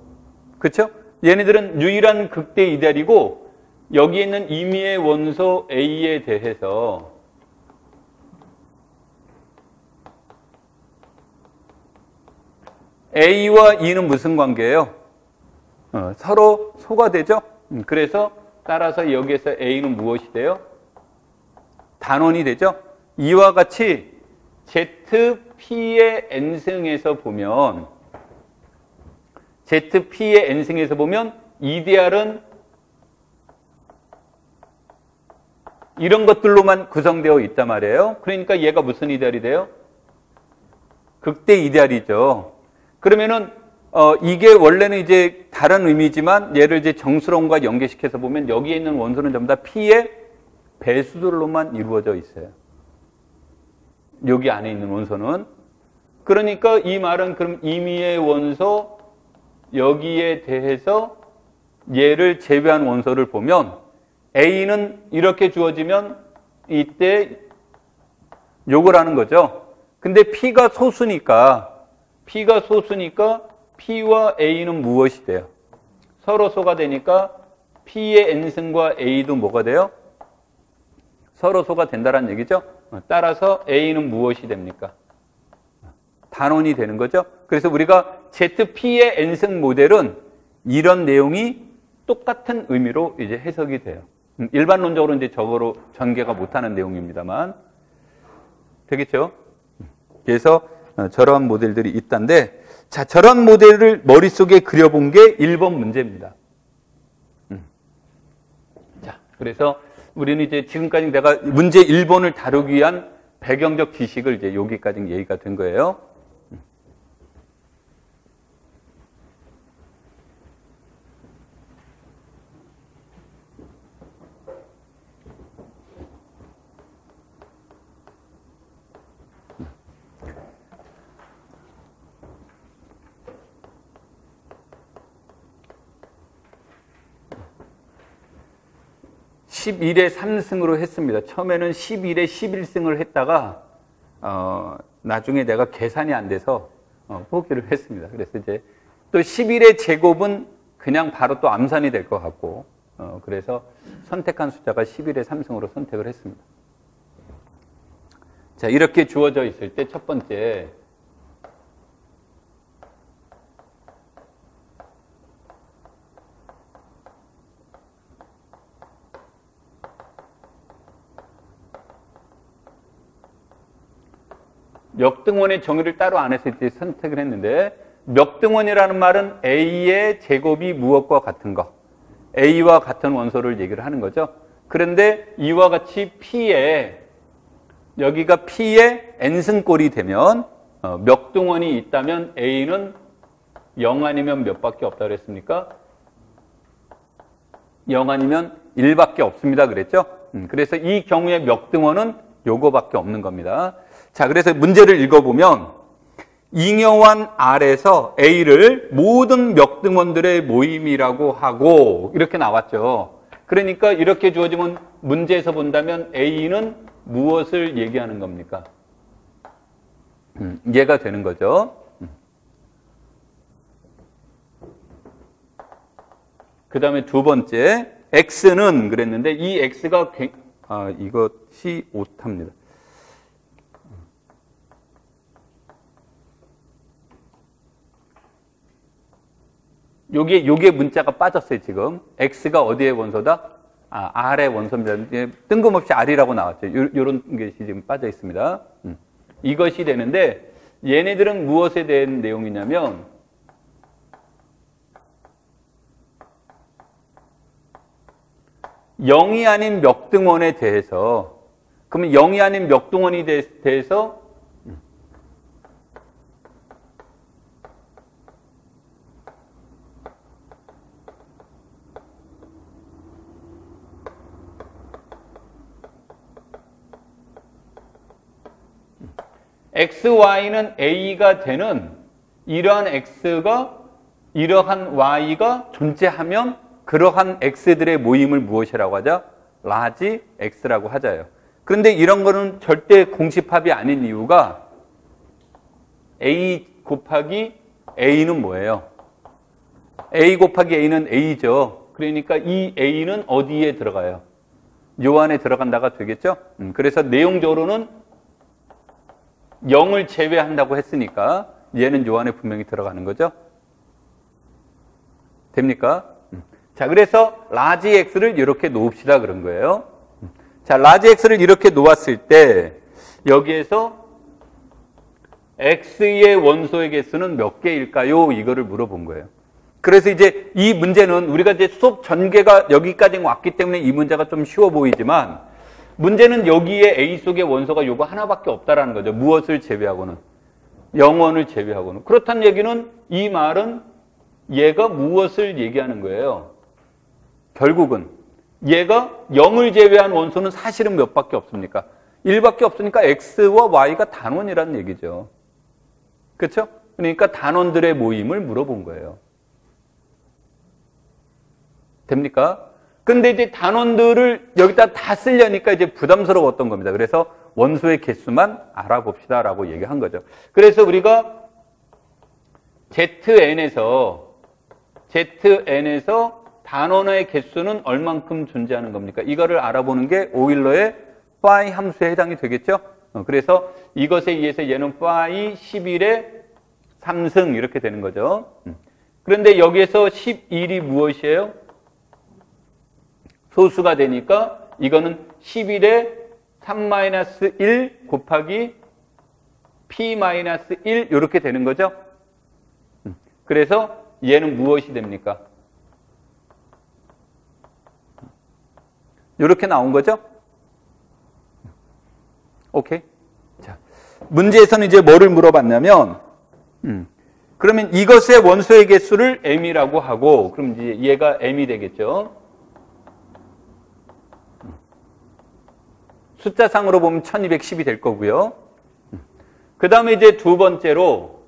그렇죠? 얘네들은 유일한 극대 이데알이고 여기에 있는 임의의 원소 A에 대해서 A와 E는 무슨 관계예요? 서로 소가 되죠? 그래서 따라서 여기에서 A는 무엇이 돼요? 단원이 되죠? 이와 같이 ZP의 N승에서 보면 ZP의 N승에서 보면 이데알은 이런 것들로만 구성되어 있단 말이에요. 그러니까 얘가 무슨 이데알이 돼요? 극대 이데알이죠. 그러면은 이게 원래는 이제 다른 의미지만 얘를 이제 정수론과 연계시켜서 보면 여기에 있는 원소는 전부 다 P의 배수들로만 이루어져 있어요. 여기 안에 있는 원소는. 그러니까 이 말은 그럼 임의의 원소 여기에 대해서 얘를 제외한 원소를 보면 A는 이렇게 주어지면 이때 요걸 하는 거죠. 근데 P가 소수니까 P와 A는 무엇이 돼요? 서로 소가 되니까 P의 N승과 A도 뭐가 돼요? 서로 소가 된다는 얘기죠. 따라서 A는 무엇이 됩니까? 단원이 되는 거죠. 그래서 우리가 ZP의 N승 모델은 이런 내용이 똑같은 의미로 이제 해석이 돼요. 일반론적으로 이제 저거로 전개가 못하는 내용입니다만 되겠죠? 그래서 저러한 모델들이 있단데, 자, 저런 모델을 머릿속에 그려본 게 1번 문제입니다. 자, 그래서 우리는 이제 지금까지 내가 문제 1번을 다루기 위한 배경적 지식을 이제 여기까지 얘기가 된 거예요. (11에 3승으로) 했습니다. 처음에는 11에 11승을 했다가 나중에 내가 계산이 안 돼서 포기를 했습니다. 그래서 이제 또 11의 제곱은 그냥 바로 또 암산이 될 것 같고 그래서 선택한 숫자가 11에 3승으로 선택을 했습니다. 자, 이렇게 주어져 있을 때 첫 번째, 역등원의 정의를 따로 안 했을 때 선택을 했는데, 역등원이라는 말은 A의 제곱이 무엇과 같은 거, A와 같은 원소를 얘기를 하는 거죠. 그런데 이와 같이 P에, 여기가 P의 N승꼴이 되면 역등원이 있다면 A는 0 아니면 몇 밖에 없다 그랬습니까? 0 아니면 1밖에 없습니다 그랬죠. 그래서 이 경우에 역등원은 요거밖에 없는 겁니다. 자, 그래서 문제를 읽어보면 잉여한 R에서 A를 모든 멱등원들의 모임이라고 하고 이렇게 나왔죠. 그러니까 이렇게 주어지면 문제에서 본다면 A는 무엇을 얘기하는 겁니까? 이해가 되는 거죠. 그 다음에 두 번째, X는 그랬는데 이 X가 이것이 오타입니다. 요게 문자가 빠졌어요, 지금. X가 어디의 원소다? R의 원소입니다. 뜬금없이 R이라고 나왔죠. 요런 것이 지금 빠져 있습니다. 이것이 되는데, 얘네들은 무엇에 대한 내용이냐면, 0이 아닌 멱등원에 대해서, 그러면 0이 아닌 멱등원에 대해서 XY는 A가 되는 이러한 X가 이러한 Y가 존재하면 그러한 X들의 모임을 무엇이라고 하죠? 라지 X라고 하자요. 그런데 이런 거는 절대 공식합이 아닌 이유가 A 곱하기 A는 뭐예요? A 곱하기 A는 A죠. 그러니까 이 A는 어디에 들어가요? 요 안에 들어간다가 되겠죠? 그래서 내용적으로는 0을 제외한다고 했으니까 얘는 요 안에 분명히 들어가는 거죠. 됩니까? 자, 그래서 라지 X를 이렇게 놓읍시다 그런 거예요. 자, 라지 X를 이렇게 놓았을 때 여기에서 X의 원소의 개수는 몇 개일까요? 이거를 물어본 거예요. 그래서 이제 이 문제는 우리가 이제 수업 전개가 여기까지 왔기 때문에 이 문제가 좀 쉬워 보이지만 문제는 여기에 A 속의 원소가 요거 하나밖에 없다라는 거죠. 무엇을 제외하고는? 0원을 제외하고는. 그렇다는 얘기는 이 말은 얘가 무엇을 얘기하는 거예요? 결국은 얘가 0을 제외한 원소는 사실은 몇 밖에 없습니까? 1밖에 없으니까 X와 Y가 단원이라는 얘기죠. 그렇죠? 그러니까 단원들의 모임을 물어본 거예요. 됩니까? 근데 이제 단원들을 여기다 다 쓰려니까 이제 부담스러웠던 겁니다. 그래서 원소의 개수만 알아봅시다라고 얘기한 거죠. 그래서 우리가 ZN에서 단원의 개수는 얼만큼 존재하는 겁니까? 이거를 알아보는 게 오일러의 phi 함수에 해당이 되겠죠? 그래서 이것에 의해서 얘는 phi 11의 3승 이렇게 되는 거죠. 그런데 여기에서 11이 무엇이에요? 소수가 되니까 이거는 11의 3-1 곱하기 P-1 이렇게 되는 거죠. 그래서 얘는 무엇이 됩니까? 이렇게 나온 거죠. 오케이. 자, 문제에서는 이제 뭐를 물어봤냐면 그러면 이것의 원소의 개수를 m이라고 하고 그럼 이제 얘가 m이 되겠죠. 숫자상으로 보면 1210이 될 거고요. 그 다음에 이제 두 번째로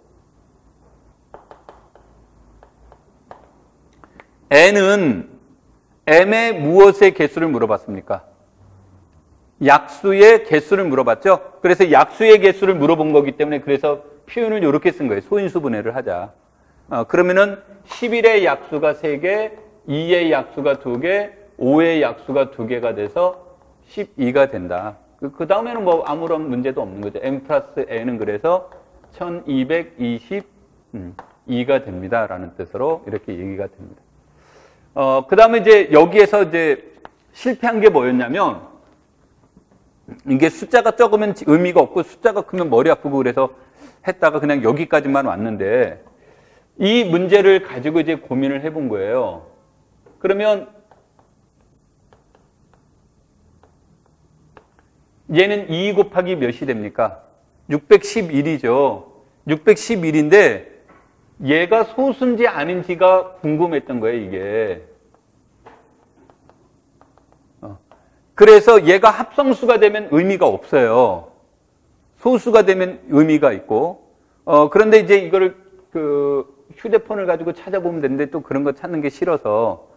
n은 m의 무엇의 개수를 물어봤습니까? 약수의 개수를 물어봤죠. 그래서 약수의 개수를 물어본 거기 때문에 그래서 표현을 이렇게 쓴 거예요. 소인수분해를 하자. 그러면은 11의 약수가 3개, 2의 약수가 2개, 5의 약수가 2개가 돼서 12가 된다. 그 다음에는 뭐 아무런 문제도 없는 거죠. m 플러스 n은 그래서 1222가 됩니다. 라는 뜻으로 이렇게 얘기가 됩니다. 그 다음에 이제 여기에서 이제 실패한 게 뭐였냐면 이게 숫자가 적으면 의미가 없고 숫자가 크면 머리 아프고 그래서 했다가 그냥 여기까지만 왔는데 이 문제를 가지고 이제 고민을 해본 거예요. 그러면 얘는 2 곱하기 몇이 됩니까? 611이죠. 611인데 얘가 소수인지 아닌지가 궁금했던 거예요, 이게. 그래서 얘가 합성수가 되면 의미가 없어요. 소수가 되면 의미가 있고 그런데 이제 이거를 휴대폰을 가지고 찾아보면 되는데 또 그런 거 찾는 게 싫어서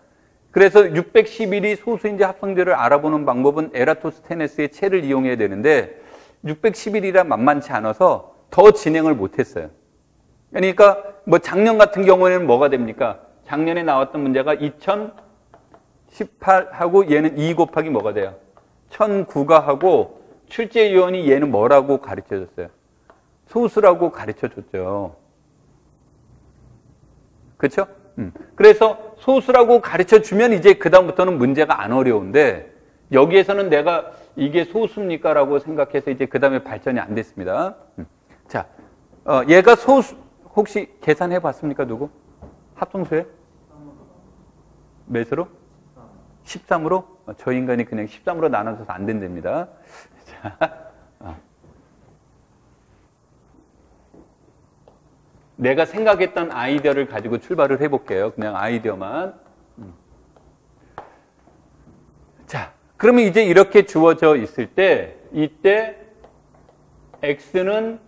그래서 611이 소수인지 합성제를 알아보는 방법은 에라토스테네스의 체를 이용해야 되는데 611이라 만만치 않아서 더 진행을 못했어요. 그러니까 뭐 작년 같은 경우에는 뭐가 됩니까? 작년에 나왔던 문제가 2018하고 얘는 2 곱하기 뭐가 돼요? 1009가 하고 출제위원이 얘는 뭐라고 가르쳐줬어요? 소수라고 가르쳐줬죠. 그렇죠? 그래서 소수라고 가르쳐주면 이제 그 다음부터는 문제가 안 어려운데 여기에서는 내가 이게 소수입니까? 라고 생각해서 이제 그 다음에 발전이 안 됐습니다. 자, 얘가 소수, 혹시 계산해 봤습니까? 누구? 합성수에? 몇으로? 13으로? 저 인간이 그냥 13으로 나눠서 안 된답니다. 자, 내가 생각했던 아이디어를 가지고 출발을 해볼게요. 그냥 아이디어만. 자, 그러면 이제 이렇게 주어져 있을 때, 이때 x는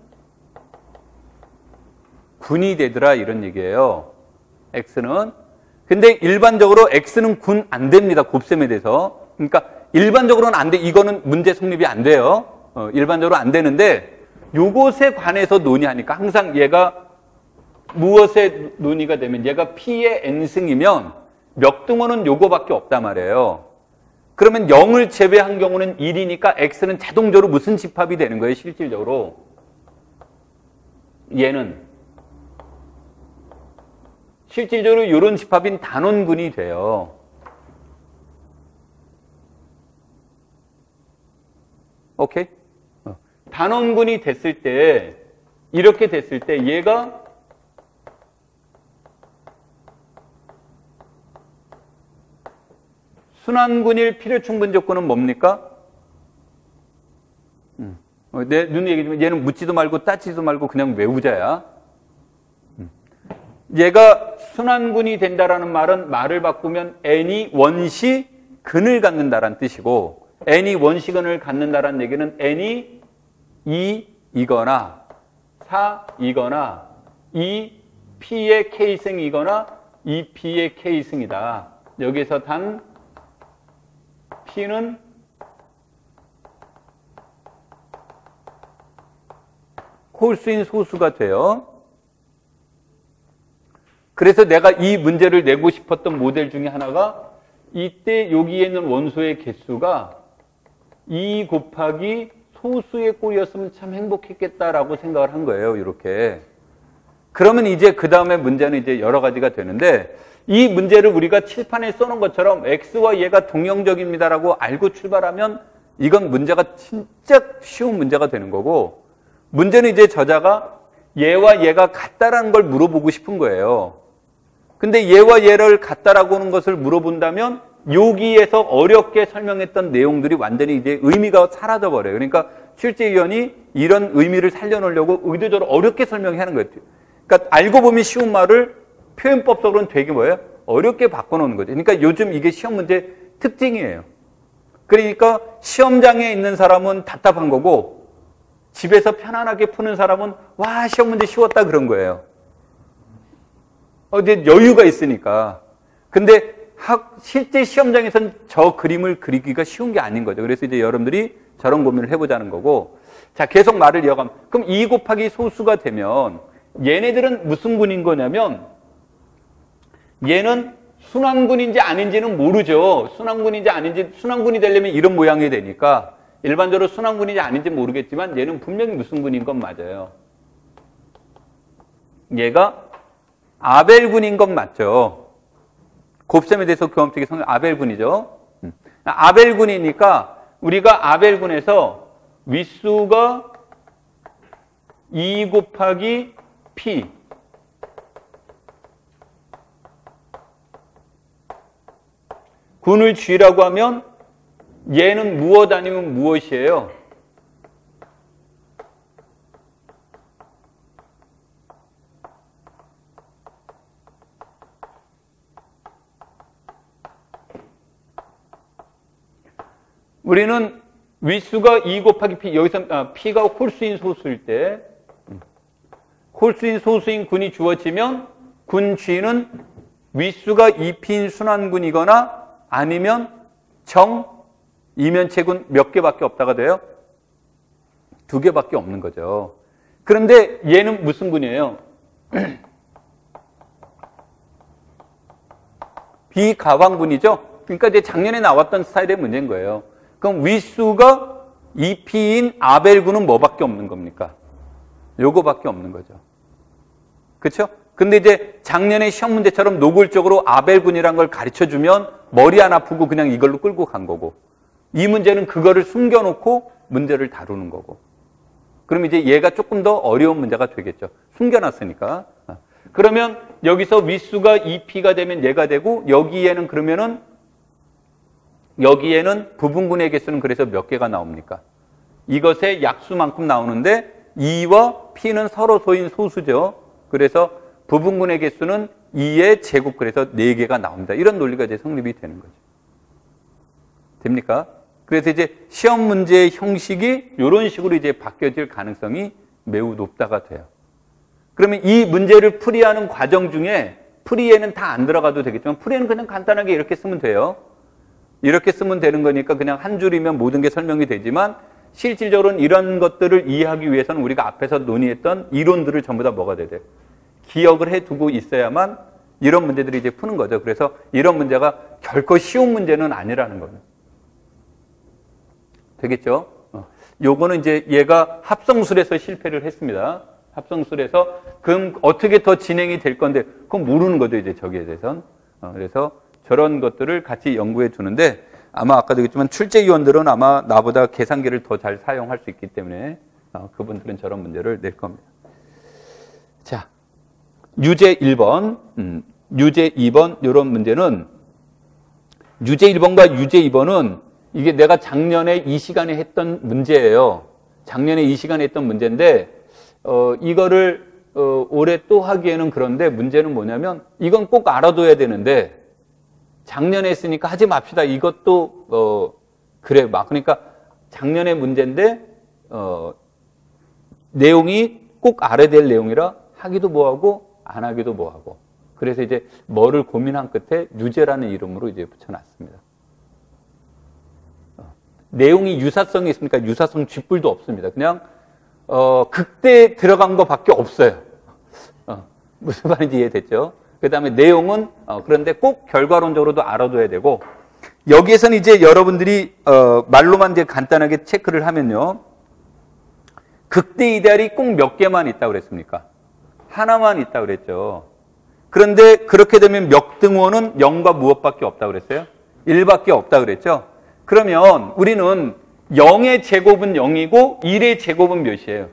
군이 되더라 이런 얘기예요. x는. 근데 일반적으로 x는 군 안 됩니다. 곱셈에 대해서. 그러니까 일반적으로는 안 돼. 이거는 문제 성립이 안 돼요. 일반적으로 안 되는데 요것에 관해서 논의하니까 항상 얘가 무엇에 논의가 되면 얘가 P의 n승이면 멱등호는 요거밖에 없단 말이에요. 그러면 0을 제외한 경우는 1이니까 x는 자동적으로 무슨 집합이 되는 거예요, 실질적으로? 얘는 실질적으로 이런 집합인 단원군이 돼요. 오케이? 단원군이 됐을 때, 이렇게 됐을 때 얘가 순환군일 필요충분 조건은 뭡니까? 내 눈에 얘기하지만 얘는 묻지도 말고 따지지도 말고 그냥 외우자야. 얘가 순환군이 된다라는 말은 말을 바꾸면 n이 원시 근을 갖는다라는 뜻이고 n이 원시 근을 갖는다라는 얘기는 n이 2이거나 4이거나 2p의 k승이거나 2p의 k승이다. 여기서 단 P는 홀수인 소수가 돼요. 그래서 내가 이 문제를 내고 싶었던 모델 중에 하나가 이때 여기에 있는 원소의 개수가 2 곱하기 소수의 꼴이었으면 참 행복했겠다라고 생각을 한 거예요. 이렇게. 그러면 이제 그 다음에 문제는 이제 여러 가지가 되는데 이 문제를 우리가 칠판에 써놓은 것처럼 X와 얘가 동형적입니다라고 알고 출발하면 이건 문제가 진짜 쉬운 문제가 되는 거고 문제는 이제 저자가 얘와 얘가 같다라는 걸 물어보고 싶은 거예요. 근데 얘와 얘를 같다라고 하는 것을 물어본다면 여기에서 어렵게 설명했던 내용들이 완전히 이제 의미가 사라져 버려요. 그러니까 출제위원이 이런 의미를 살려놓으려고 의도적으로 어렵게 설명하는 거예요. 그러니까 알고 보면 쉬운 말을 표현법적으로는 되게 뭐예요? 어렵게 바꿔놓는 거죠. 그러니까 요즘 이게 시험 문제 특징이에요. 그러니까 시험장에 있는 사람은 답답한 거고 집에서 편안하게 푸는 사람은 와 시험 문제 쉬웠다 그런 거예요. 이제 여유가 있으니까. 근데 실제 시험장에서는 저 그림을 그리기가 쉬운 게 아닌 거죠. 그래서 이제 여러분들이 저런 고민을 해보자는 거고. 자, 계속 말을 이어가면 그럼 2 곱하기 소수가 되면 얘네들은 무슨 군인 거냐면 얘는 순환군인지 아닌지는 모르죠. 순환군인지 아닌지, 순환군이 되려면 이런 모양이 되니까 일반적으로 순환군인지 아닌지 모르겠지만 얘는 분명히 무슨 군인 건 맞아요. 얘가 아벨군인 건 맞죠. 곱셈에 대해서 교함책이 성경 아벨군이죠. 아벨군이니까 우리가 아벨군에서 윗수가 2 곱하기 P 군을 G라고 하면 얘는 무엇 아니면 무엇이에요? 우리는 윗수가 2 곱하기 P, 여기서 P가 홀수인 소수일 때 홀수인 소수인 군이 주어지면 군 G는 윗수가 2P인 순환군이거나 아니면 정 이면체군 몇 개밖에 없다가 돼요? 2개밖에 없는 거죠. 그런데 얘는 무슨 군이에요? 비가왕군이죠. 그러니까 이제 작년에 나왔던 스타일의 문제인 거예요. 그럼 윗수가 2P인 아벨군은 뭐밖에 없는 겁니까? 요거밖에 없는 거죠. 그렇죠? 근데 이제 작년에 시험 문제처럼 노골적으로 아벨군이란 걸 가르쳐주면 머리 안 아프고 그냥 이걸로 끌고 간 거고, 이 문제는 그거를 숨겨놓고 문제를 다루는 거고. 그럼 이제 얘가 조금 더 어려운 문제가 되겠죠. 숨겨놨으니까. 그러면 여기서 윗수가 2P가 되면 얘가 되고, 여기에는 그러면은 여기에는 부분군의 개수는 그래서 몇 개가 나옵니까? 이것의 약수만큼 나오는데 2와 P는 서로 소인 소수죠. 그래서 부분군의 개수는 2의 제곱, 그래서 4개가 나옵니다. 이런 논리가 이제 성립이 되는 거죠. 됩니까? 그래서 이제 시험 문제의 형식이 이런 식으로 이제 바뀌어질 가능성이 매우 높다가 돼요. 그러면 이 문제를 풀이하는 과정 중에 풀이에는 다 안 들어가도 되겠지만 풀이에는 그냥 간단하게 이렇게 쓰면 돼요. 이렇게 쓰면 되는 거니까 그냥 한 줄이면 모든 게 설명이 되지만, 실질적으로는 이런 것들을 이해하기 위해서는 우리가 앞에서 논의했던 이론들을 전부 다 뭐가 돼야 돼요? 기억을 해두고 있어야만 이런 문제들이 이제 푸는 거죠. 그래서 이런 문제가 결코 쉬운 문제는 아니라는 거예요. 되겠죠? 요거는 이제 얘가 합성술에서 실패를 했습니다. 합성술에서 그럼 어떻게 더 진행이 될 건데, 그건 모르는 거죠, 이제 저기에 대해서는. 그래서 저런 것들을 같이 연구해 두는데, 아마 아까도 얘기했지만 출제위원들은 아마 나보다 계산기를 더 잘 사용할 수 있기 때문에 그분들은 저런 문제를 낼 겁니다. 자, 유제 1번, 유제 2번 이런 문제는, 유제 1번과 유제 2번은 이게 내가 작년에 이 시간에 했던 문제예요. 작년에 이 시간에 했던 문제인데 이거를 올해 또 하기에는 그런데, 문제는 뭐냐면 이건 꼭 알아둬야 되는데 작년에 했으니까 하지 맙시다. 이것도 그래 막, 그러니까 작년에 문제인데 내용이 꼭 알아야 될 내용이라 하기도 뭐하고 안 하기도 뭐하고, 그래서 이제 뭐를 고민한 끝에 유제라는 이름으로 이제 붙여놨습니다. 내용이 유사성이 있으니까 유사성 쥐뿔도 없습니다. 그냥 극대에 들어간 것밖에 없어요. 무슨 말인지 이해됐죠? 그 다음에 내용은 그런데 꼭 결과론적으로도 알아둬야 되고, 여기에서는 이제 여러분들이 말로만 이제 간단하게 체크를 하면요, 극대 이데알이 꼭 몇 개만 있다고 그랬습니까? 하나만 있다고 그랬죠. 그런데 그렇게 되면 멱등호는 0과 무엇밖에 없다고 그랬어요? 1밖에 없다고 그랬죠. 그러면 우리는 0의 제곱은 0이고 1의 제곱은 몇이에요?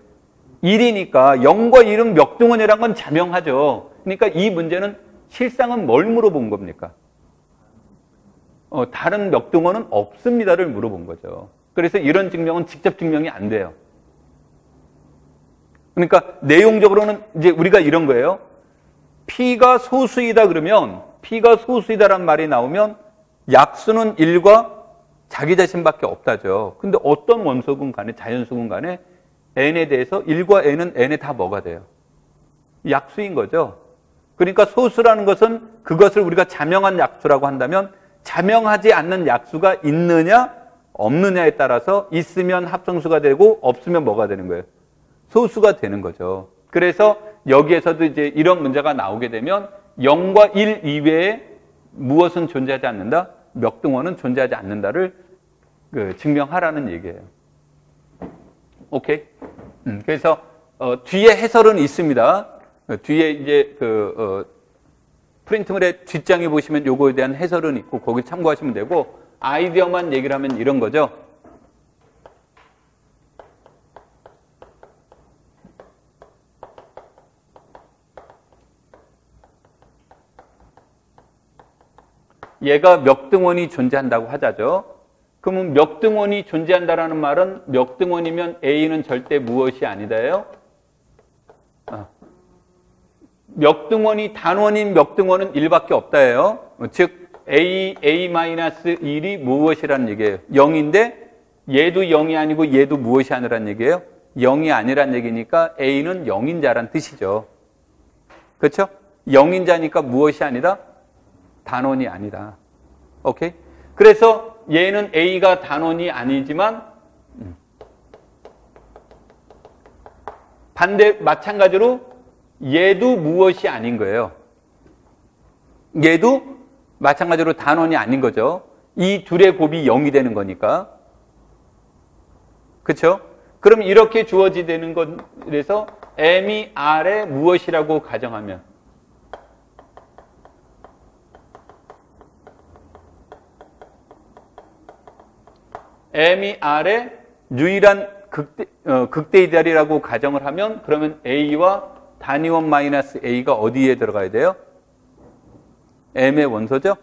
1이니까 0과 1은 멱등호라는 건 자명하죠. 그러니까 이 문제는 실상은 뭘 물어본 겁니까? 다른 멱등호는 없습니다를 물어본 거죠. 그래서 이런 증명은 직접 증명이 안 돼요. 그러니까 내용적으로는 이제 우리가 이런 거예요. P가 소수이다 그러면, P가 소수이다라는 말이 나오면 약수는 1과 자기 자신밖에 없다죠. 근데 어떤 원소군 간에, 자연수군 간에 n에 대해서 1과 n은 n에 다 뭐가 돼요? 약수인 거죠. 그러니까 소수라는 것은 그것을 우리가 자명한 약수라고 한다면, 자명하지 않는 약수가 있느냐 없느냐에 따라서 있으면 합성수가 되고 없으면 뭐가 되는 거예요? 소수가 되는 거죠. 그래서 여기에서도 이제 이런 문제가 나오게 되면 0과 1 이외에 무엇은 존재하지 않는다? 멱등호는 존재하지 않는다를 증명하라는 얘기예요. 오케이? 그래서 뒤에 해설은 있습니다. 뒤에 이제 프린트물의 뒷장에 보시면 요거에 대한 해설은 있고 거기 참고하시면 되고, 아이디어만 얘기를 하면 이런 거죠. 얘가 멱등원이 존재한다고 하자죠. 그러면 멱등원이 존재한다라는 말은 멱등원이면 A는 절대 무엇이 아니다예요? 멱등원이 단원인 멱등원은 1밖에 없다예요. 즉 A-1이 무엇이라는 얘기예요? 0인데 얘도 0이 아니고 얘도 무엇이 아니라는 얘기예요? 0이 아니란 얘기니까 A는 0인자란 뜻이죠. 그렇죠? 0인자니까 무엇이 아니다? 단원이 아니다. 오케이? 그래서 얘는 A가 단원이 아니지만 마찬가지로 얘도 무엇이 아닌 거예요. 얘도 마찬가지로 단원이 아닌 거죠. 이 둘의 곱이 0이 되는 거니까. 그렇죠? 그럼 이렇게 주어지는 것에서 M이 R의 무엇이라고 가정하면 M이 R의 유일한 극대 이데알이라고 가정을 하면 그러면 A와 단위원 마이너스 A가 어디에 들어가야 돼요? M의 원소죠?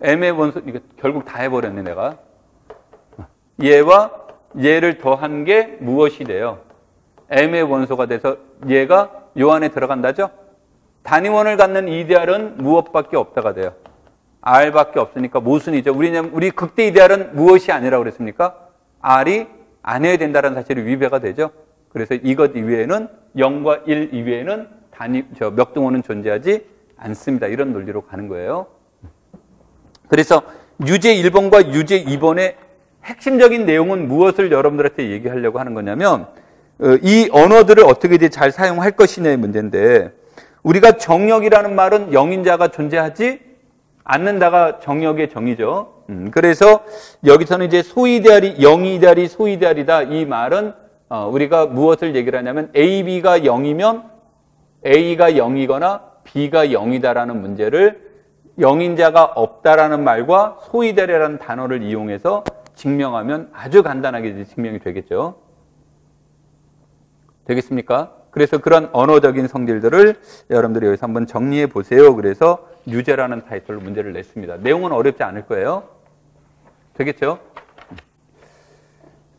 M의 원소, 이거 결국 다 해버렸네, 내가. 얘와 얘를 더한 게 무엇이 돼요? M의 원소가 돼서 얘가 요 안에 들어간다죠? 단위원을 갖는 이데알은 무엇밖에 없다가 돼요? R밖에 없으니까 모순이죠. 우리 극대 이데알은 무엇이 아니라고 그랬습니까? R이 아니어야 된다는 사실이 위배가 되죠. 그래서 이것 이외에는 0과 1 이외에는 멱등호는 존재하지 않습니다. 이런 논리로 가는 거예요. 그래서 유제 1번과 유제 2번의 핵심적인 내용은 무엇을 여러분들한테 얘기하려고 하는 거냐면 이 언어들을 어떻게 이제 잘 사용할 것이냐의 문제인데 우리가 정역이라는 말은 0인자가 존재하지 않는다가 정역의 정의죠. 그래서 여기서는 이제 소이데알이 0이데알이 소이데알이다. 이 말은 우리가 무엇을 얘기를 하냐면 A, B가 0이면 A가 0이거나 B가 0이다라는 문제를 0인자가 없다라는 말과 소이데알이라는 단어를 이용해서 증명하면 아주 간단하게 이제 증명이 되겠죠. 되겠습니까? 그래서 그런 언어적인 성질들을 여러분들이 여기서 한번 정리해 보세요. 그래서 유제라는 타이틀로 문제를 냈습니다. 내용은 어렵지 않을 거예요. 되겠죠?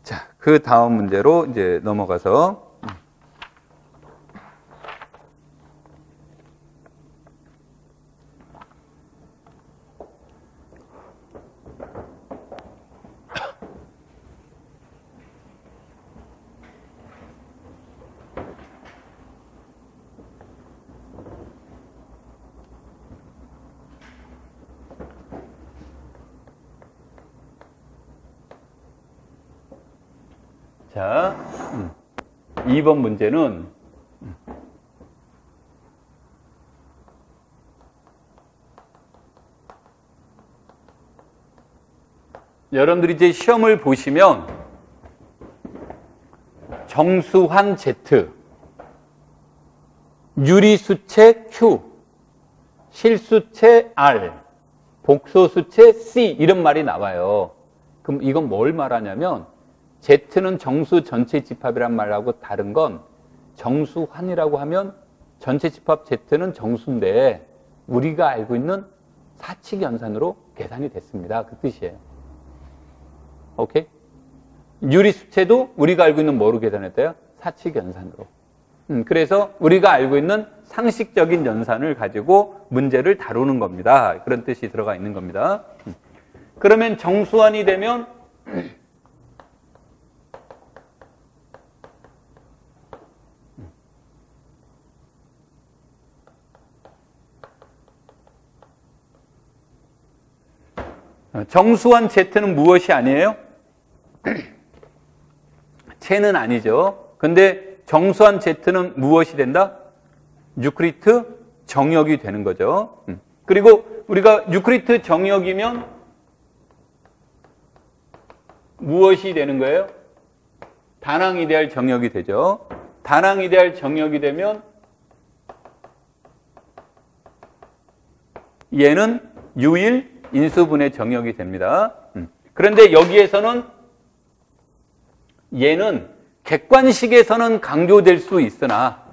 자, 그 다음 문제로 이제 넘어가서 자, 2번 문제는 여러분들이 이제 시험을 보시면 정수환 Z, 유리수체 Q, 실수체 R, 복소수체 C 이런 말이 나와요. 그럼 이건 뭘 말하냐면 Z는 정수 전체 집합이란 말하고 다른 건 정수환이라고 하면 전체 집합 Z는 정수인데 우리가 알고 있는 사칙 연산으로 계산이 됐습니다. 그 뜻이에요. 오케이? 유리수체도 우리가 알고 있는 뭐로 계산했대요? 사칙 연산으로. 그래서 우리가 알고 있는 상식적인 연산을 가지고 문제를 다루는 겁니다. 그런 뜻이 들어가 있는 겁니다. 그러면 정수환이 되면 정수환 Z는 무엇이 아니에요? 체는 아니죠. 근데 정수환 Z는 무엇이 된다? 유클리트 정역이 되는 거죠. 그리고 우리가 유클리트 정역이면 무엇이 되는 거예요? 다낭 이데알 정역이 되죠. 다낭 이데알 정역이 되면 얘는 유일 인수분해 정역이 됩니다. 그런데 여기에서는 얘는 객관식에서는 강조될 수 있으나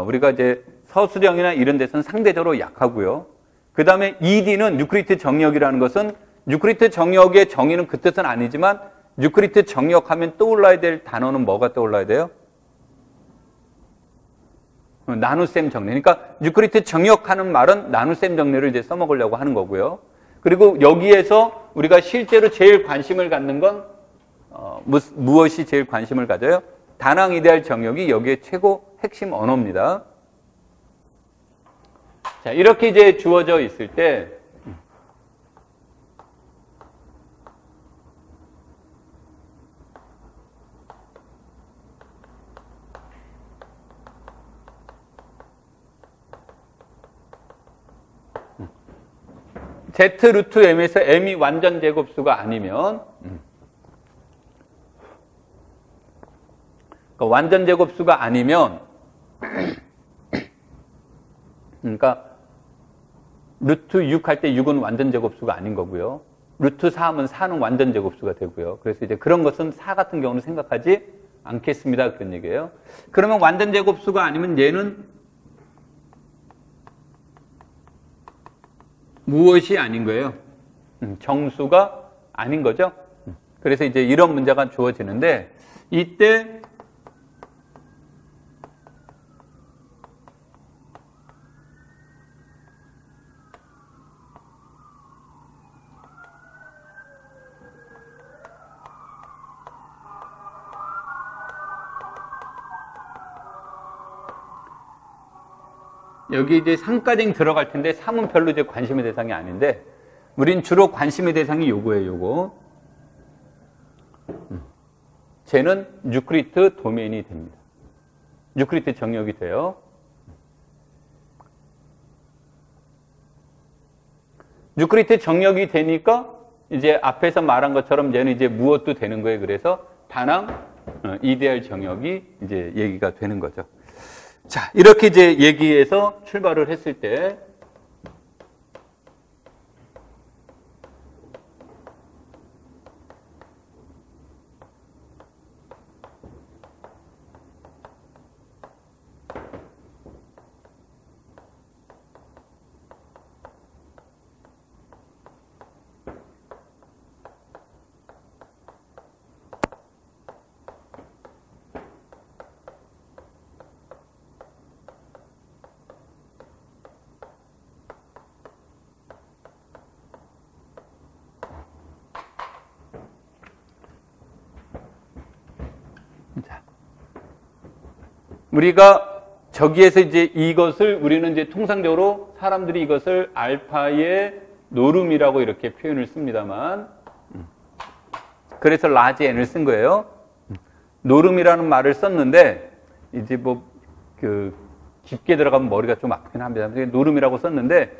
우리가 이제 서술형이나 이런 데서는 상대적으로 약하고요. 그 다음에 ED는 유클리트 정역이라는 것은 유클리트 정역의 정의는 그 뜻은 아니지만 유클리트 정역하면 떠올라야 될 단어는 뭐가 떠올라야 돼요? 나눗셈 정리. 그러니까 유클리트 정역하는 말은 나눗셈 정리를 이제 써먹으려고 하는 거고요. 그리고 여기에서 우리가 실제로 제일 관심을 갖는 건 무엇이 제일 관심을 가져요? 다낭 이데알 정역이 여기에 최고 핵심 언어입니다. 자, 이렇게 이제 주어져 있을 때, Z 루트 m에서 m이 완전 제곱수가 아니면, 완전 제곱수가 아니면, 그러니까 루트 6 할 때 6은 완전 제곱수가 아닌 거고요. 루트 4 하면 4는 완전 제곱수가 되고요. 그래서 이제 그런 것은 4 같은 경우는 생각하지 않겠습니다. 그런 얘기예요. 그러면 완전 제곱수가 아니면 얘는 무엇이 아닌 거예요? 정수가 아닌 거죠. 그래서 이제 이런 문제가 주어지는데 이때 여기 이제 3까지 들어갈 텐데 3은 별로 이제 관심의 대상이 아닌데 우린 주로 관심의 대상이 요거예요, 요거. 쟤는 유클리드 도메인이 됩니다. 유클리드 정역이 돼요. 유클리드 정역이 되니까 이제 앞에서 말한 것처럼 얘는 이제 무엇도 되는 거예요. 그래서 다낭 이데알 정역이 이제 얘기가 되는 거죠. 자, 이렇게 이제 얘기해서 출발을 했을 때, 우리가 저기에서 이제 이것을 우리는 이제 통상적으로 사람들이 이것을 알파의 노름이라고 이렇게 표현을 씁니다만, 그래서 라지 n을 쓴 거예요. 노름이라는 말을 썼는데 이제 뭐 깊게 들어가면 머리가 좀 아프긴 합니다. 노름이라고 썼는데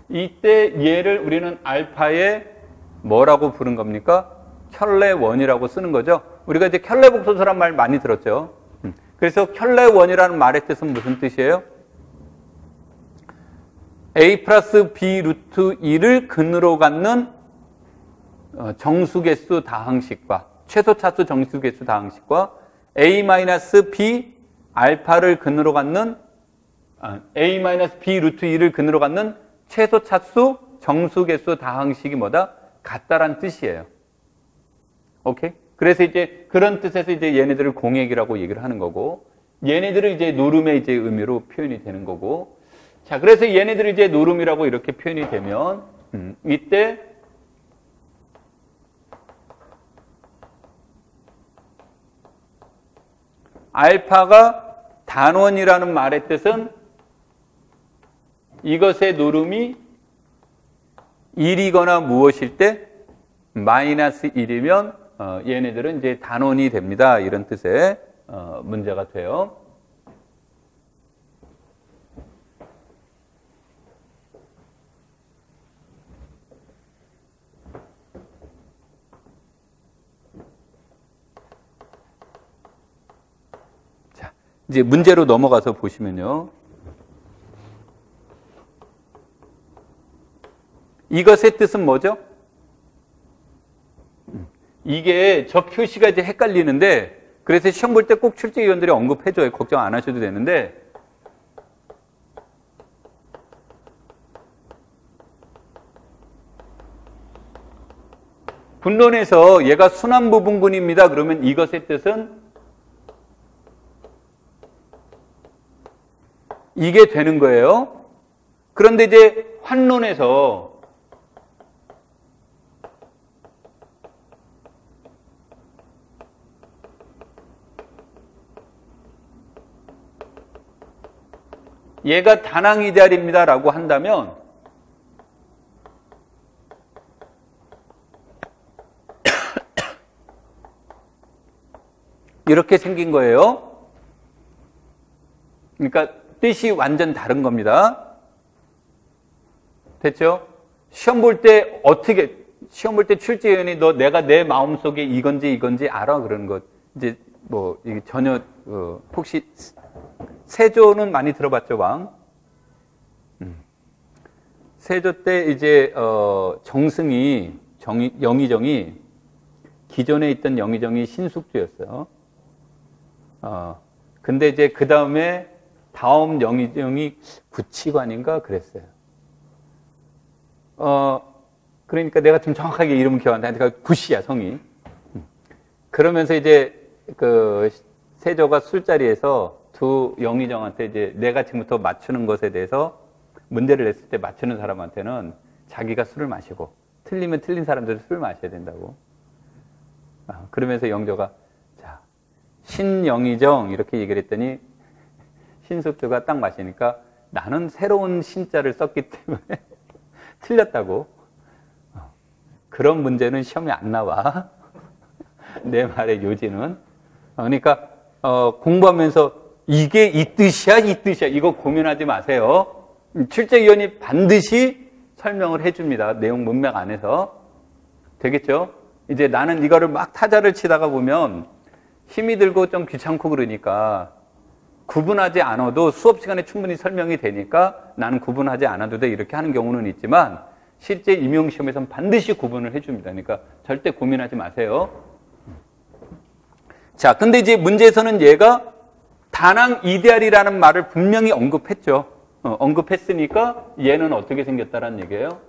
이때 얘를 우리는 알파의 뭐라고 부른 겁니까? 켤레원이라고 쓰는 거죠. 우리가 이제 켤레복소수란 말 많이 들었죠. 그래서 켤레원이라는 말의 뜻은 무슨 뜻이에요? a 플러스 b 루트 2를 근으로 갖는 정수개수 다항식과 최소차수 정수개수 다항식과 a 마이너스 b 알파를 근으로 갖는 a 마이너스 b 루트 2를 근으로 갖는 최소차수 정수개수 다항식이 뭐다? 같다란 뜻이에요. 오케이? 그래서 이제 그런 뜻에서 이제 얘네들을 공액이라고 얘기를 하는 거고, 얘네들은 이제 노름의 이제 의미로 표현이 되는 거고, 자, 그래서 얘네들이 이제 노름이라고 이렇게 표현이 되면, 이때 알파가 단원이라는 말의 뜻은 이것의 노름이 1이거나 무엇일 때 마이너스 1이면 얘네들은 이제 단원이 됩니다. 이런 뜻의 문제가 돼요. 자, 이제 문제로 넘어가서 보시면요. 이것의 뜻은 뭐죠? 이게 저 표시가 이제 헷갈리는데, 그래서 시험 볼 때 꼭 출제위원들이 언급해줘요. 걱정 안 하셔도 되는데, 분론에서 얘가 순환부분군입니다. 그러면 이것의 뜻은 이게 되는 거예요. 그런데 이제 환론에서 얘가 다낭 이데알입니다라고 한다면 이렇게 생긴 거예요. 그러니까 뜻이 완전 다른 겁니다. 됐죠? 시험 볼 때 시험 볼 때 출제위원이 너 내가 내 마음속에 이건지 알아? 그러는 것. 이제 뭐 이게 전혀 혹시 세조는 많이 들어봤죠, 왕? 세조 때 이제 정승이 영의정이 기존에 있던 영의정이 신숙주였어요. 근데 이제 그 다음에 다음 영의정이 구치관인가 그랬어요. 그러니까 내가 좀 정확하게 이름 기억 안 나는데, 그러니까 구시야, 성이. 그러면서 이제 그 세조가 술자리에서 두 영의정한테 이제 내가 지금부터 맞추는 것에 대해서 문제를 냈을 때 맞추는 사람한테는 자기가 술을 마시고 틀리면 틀린 사람들은 술을 마셔야 된다고. 그러면서 영조가 자, 신영의정 이렇게 얘기를 했더니 신숙주가 딱 마시니까 나는 새로운 신자를 썼기 때문에 틀렸다고. 그런 문제는 시험에 안 나와. 내 말의 요지는. 그러니까 공부하면서 이게 이 뜻이야 이거 고민하지 마세요. 출제위원이 반드시 설명을 해줍니다. 내용 문맥 안에서. 되겠죠? 이제 나는 이거를 막 타자를 치다가 보면 힘이 들고 좀 귀찮고 그러니까 구분하지 않아도 수업 시간에 충분히 설명이 되니까 나는 구분하지 않아도 돼 이렇게 하는 경우는 있지만 실제 임용시험에서는 반드시 구분을 해줍니다. 그러니까 절대 고민하지 마세요. 자, 근데 이제 문제에서는 얘가 다낭 이데알이라는 말을 분명히 언급했죠. 언급했으니까 얘는 어떻게 생겼다라는 얘기예요?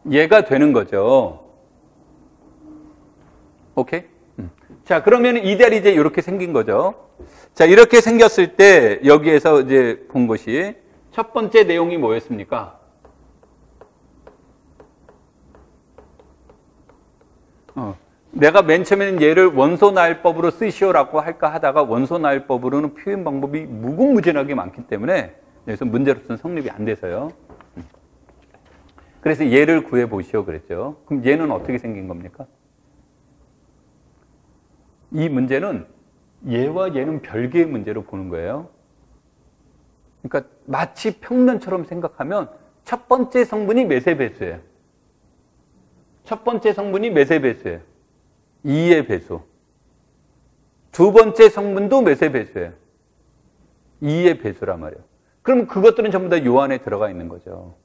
얘가 되는 거죠. 오케이? 자, 그러면 이데알이 이제 이렇게 생긴 거죠. 자, 이렇게 생겼을 때 여기에서 이제 본 것이 첫 번째 내용이 뭐였습니까? 내가 맨 처음에는 얘를 원소나일법으로 쓰시오라고 할까 하다가 원소나일법으로는 표현 방법이 무궁무진하게 많기 때문에 여기서 문제로서는 성립이 안 돼서요. 그래서 얘를 구해보시오 그랬죠. 그럼 얘는 어떻게 생긴 겁니까? 이 문제는 얘와 얘는 별개의 문제로 보는 거예요. 그러니까 마치 평면처럼 생각하면 첫 번째 성분이 몇의 배수예요? 첫 번째 성분이 몇의 배수예요? 2의 배수. 두 번째 성분도 몇의 배수예요? 2의 배수란 말이에요. 그럼 그것들은 전부 다 요 안에 들어가 있는 거죠.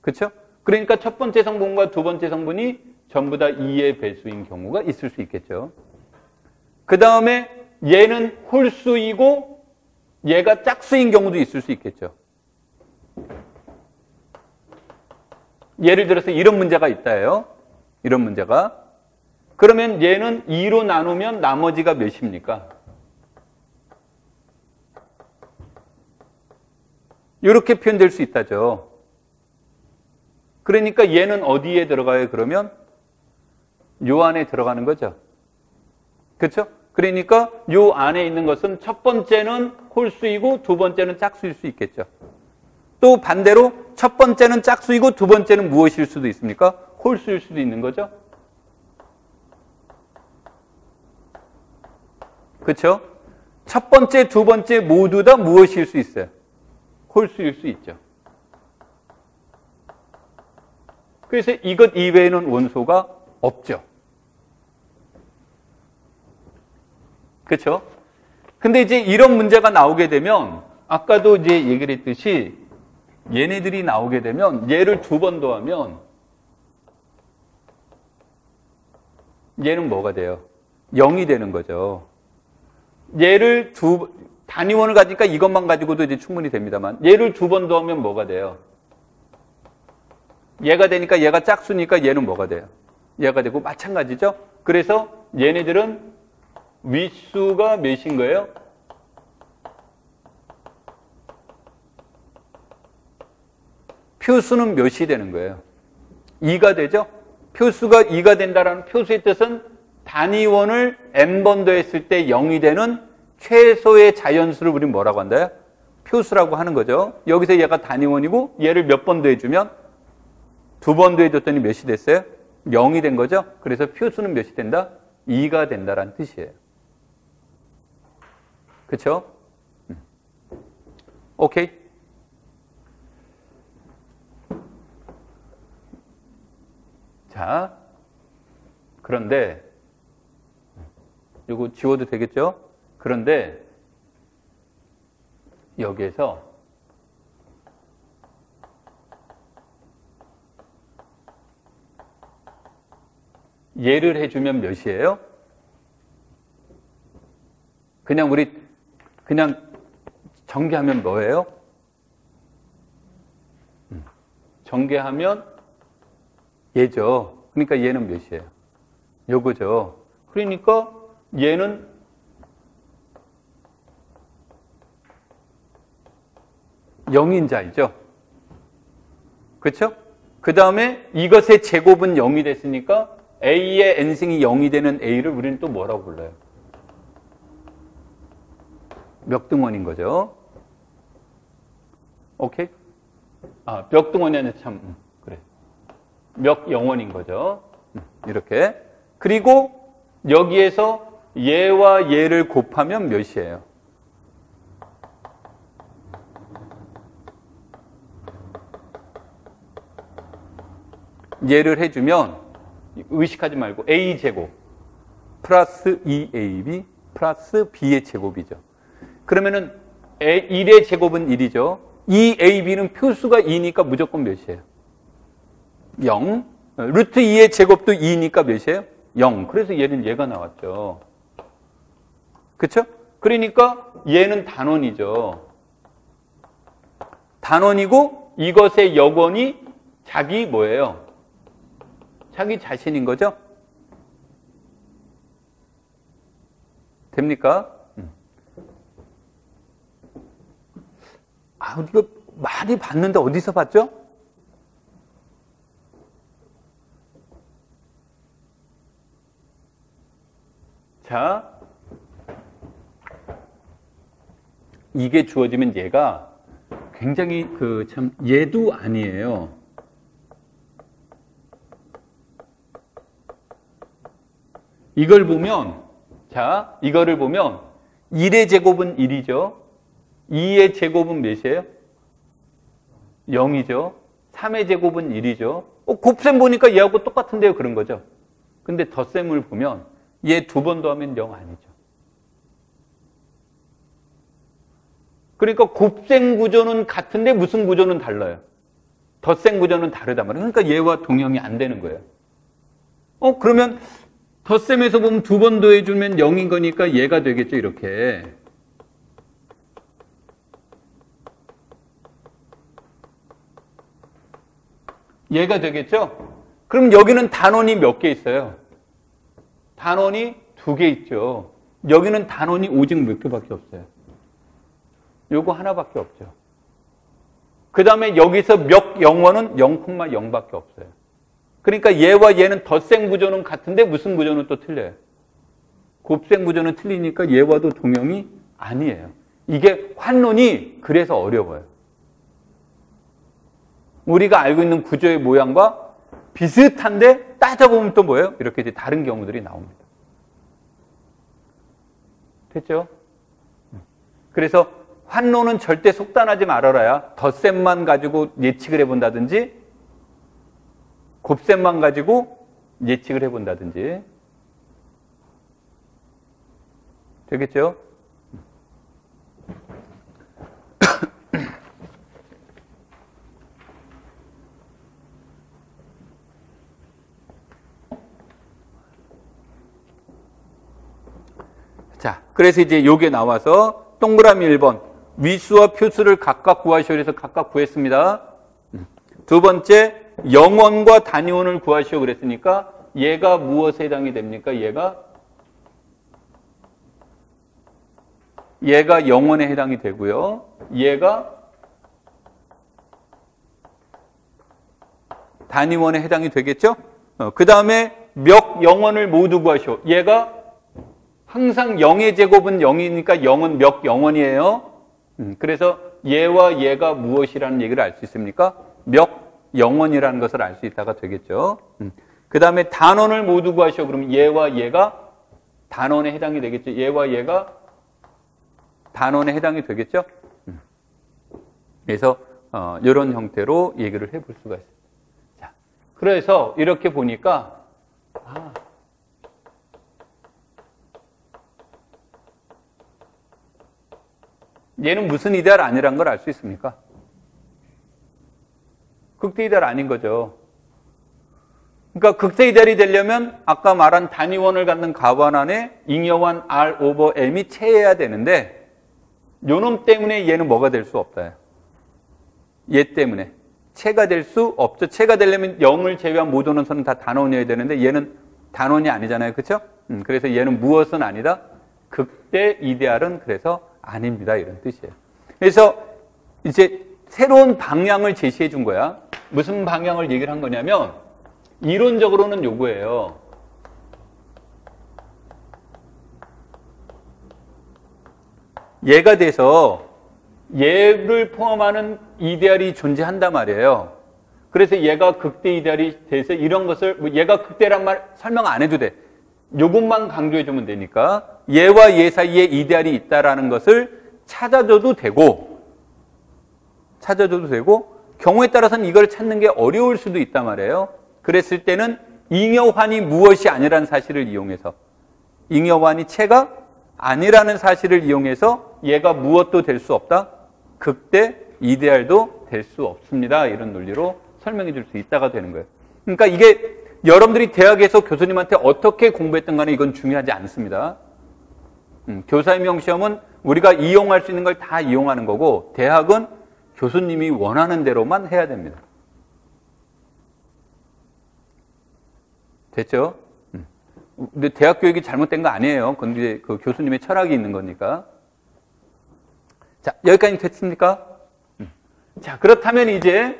그렇죠? 그러니까 첫 번째 성분과 두 번째 성분이 전부 다 2의 배수인 경우가 있을 수 있겠죠. 그 다음에 얘는 홀수이고 얘가 짝수인 경우도 있을 수 있겠죠. 예를 들어서 이런 문제가 있다예요. 이런 문제가. 그러면 얘는 2로 나누면 나머지가 몇입니까? 이렇게 표현될 수 있다죠. 그러니까 얘는 어디에 들어가요? 그러면 요 안에 들어가는 거죠. 그렇죠? 그러니까 요 안에 있는 것은 첫 번째는 홀수이고 두 번째는 짝수일 수 있겠죠. 또 반대로 첫 번째는 짝수이고 두 번째는 무엇일 수도 있습니까? 홀수일 수도 있는 거죠. 그렇죠? 첫 번째, 두 번째 모두 다 무엇일 수 있어요? 홀수일 수 있죠. 그래서 이것 이외에는 원소가 없죠. 그렇죠? 근데 이제 이런 문제가 나오게 되면 아까도 이제 얘기를 했듯이 얘네들이 나오게 되면 얘를 두 번 더하면 얘는 뭐가 돼요? 0이 되는 거죠. 얘를 단위원을 가지니까 이것만 가지고도 이제 충분히 됩니다만 얘를 두 번 더하면 뭐가 돼요? 얘가 되니까 얘가 짝수니까 얘는 뭐가 돼요? 얘가 되고 마찬가지죠? 그래서 얘네들은 윗수가 몇인 거예요? 표수는 몇이 되는 거예요? 2가 되죠? 표수가 2가 된다라는 표수의 뜻은 단위원을 n번 더했을 때 0이 되는 최소의 자연수를 우리는 뭐라고 한다요? 표수라고 하는 거죠. 여기서 얘가 단위원이고 얘를 몇 번 더해주면 2번 더해줬더니 몇이 됐어요? 0이 된 거죠. 그래서 표수는 몇이 된다? 2가 된다라는 뜻이에요. 그렇죠? 오케이. 자, 그런데 이거 지워도 되겠죠? 그런데 여기에서 예를 해주면 몇이에요? 그냥 우리 그냥 전개하면 뭐예요? 전개하면 얘죠. 그러니까 얘는 몇이에요? 요거죠. 그러니까 얘는 영인자이죠. 그렇죠? 그 다음에 이것의 제곱은 0이 됐으니까 A의 n승이 0이 되는 A를 우리는 또 뭐라고 불러요? 멱등원인 거죠. 오케이? 아, 멱등원이 아니라 참, 그래. 멱영원인 거죠. 이렇게. 그리고 여기에서 얘와 얘를 곱하면 몇이에요? 얘를 해주면 의식하지 말고 A제곱 플러스 2AB 플러스 B의 제곱이죠. 그러면은 1의 제곱은 1이죠. 2AB는 표수가 2니까 무조건 몇이에요? 0. 루트 2의 제곱도 2니까 몇이에요? 0. 그래서 얘는 얘가 나왔죠. 그렇죠? 그러니까 얘는 단원이죠. 단원이고 이것의 역원이 자기 뭐예요? 자기 자신인 거죠? 됩니까? 아, 이거 많이 봤는데 어디서 봤죠? 자, 이게 주어지면 얘가 굉장히 얘도 아니에요. 이걸 보면, 자, 이거를 보면 1의 제곱은 1이죠. 2의 제곱은 몇이에요? 0이죠. 3의 제곱은 1이죠. 곱셈 보니까 얘하고 똑같은데요. 그런 거죠. 근데 덧셈을 보면 얘 2번 더하면 0 아니죠. 그러니까 곱셈 구조는 같은데 무슨 구조는 달라요. 덧셈 구조는 다르단 말이에요. 그러니까 얘와 동형이 안 되는 거예요. 그러면 덧셈에서 보면 2번 더해주면 0인 거니까 얘가 되겠죠. 이렇게. 얘가 되겠죠? 그럼 여기는 단원이 몇 개 있어요? 단원이 2개 있죠. 여기는 단원이 오직 몇 개밖에 없어요? 요거 하나밖에 없죠. 그 다음에 여기서 몇 영원은 0,0밖에 없어요. 그러니까 얘와 얘는 덧셈 구조는 같은데 무슨 구조는 또 틀려요? 곱셈 구조는 틀리니까 얘와도 동형이 아니에요. 이게 환론이 그래서 어려워요. 우리가 알고 있는 구조의 모양과 비슷한데 따져보면 또 뭐예요? 이렇게 이제 다른 경우들이 나옵니다. 됐죠? 그래서 환론은 절대 속단하지 말아라야 덧셈만 가지고 예측을 해본다든지 곱셈만 가지고 예측을 해본다든지 되겠죠? 자, 그래서 이제 요게 나와서 동그라미 1번 위수와 표수를 각각 구하시오. 그래서 각각 구했습니다. 두 번째 영원과 단위원을 구하시오. 그랬으니까 얘가 무엇에 해당이 됩니까? 얘가 영원에 해당이 되고요. 얘가 단위원에 해당이 되겠죠? 그 다음에 몇 영원을 모두 구하시오. 얘가 항상 0의 제곱은 0이니까 0은 몇 영원이에요. 그래서 얘와 얘가 무엇이라는 얘기를 알 수 있습니까? 몇 영원이라는 것을 알 수 있다가 되겠죠. 그 다음에 단원을 모두 구하시오. 그러면 얘와 얘가 단원에 해당이 되겠죠. 얘와 얘가 단원에 해당이 되겠죠. 그래서 이런 형태로 얘기를 해볼 수가 있습니다. 자, 그래서 이렇게 보니까 얘는 무슨 이데알 아니란 걸 알 수 있습니까? 극대 이데알 아닌 거죠. 그러니까 극대 이데알이 되려면 아까 말한 단위원을 갖는 가관 안에 잉여한 R 오버 M이 체해야 되는데 요놈 때문에 얘는 뭐가 될 수 없다. 얘 때문에 체가 될 수 없죠. 체가 되려면 0을 제외한 모든 원소는 다 단원이어야 되는데 얘는 단원이 아니잖아요. 그렇죠? 그래서 얘는 무엇은 아니다? 극대 이데알은 그래서 아닙니다. 이런 뜻이에요. 그래서 이제 새로운 방향을 제시해 준 거야. 무슨 방향을 얘기를 한 거냐면 이론적으로는 요거예요. 얘가 돼서 얘를 포함하는 이데알이 존재한단 말이에요. 그래서 얘가 극대 이데알이 돼서 이런 것을 얘가 극대란 말 설명 안 해도 돼. 요것만 강조해 주면 되니까 얘와 얘 사이에 이데알이 있다라는 것을 찾아줘도 되고 경우에 따라서는 이걸 찾는 게 어려울 수도 있단 말이에요. 그랬을 때는 잉여환이 무엇이 아니라는 사실을 이용해서 잉여환이 체가 아니라는 사실을 이용해서 얘가 무엇도 될 수 없다. 극대 이데알도 될 수 없습니다. 이런 논리로 설명해 줄 수 있다가 되는 거예요. 그러니까 이게 여러분들이 대학에서 교수님한테 어떻게 공부했던 간에 이건 중요하지 않습니다. 교사임용 시험은 우리가 이용할 수 있는 걸 다 이용하는 거고 대학은 교수님이 원하는 대로만 해야 됩니다. 됐죠? 근데 대학 교육이 잘못된 거 아니에요. 근데 그 교수님의 철학이 있는 거니까. 자, 여기까지 됐습니까? 자, 그렇다면 이제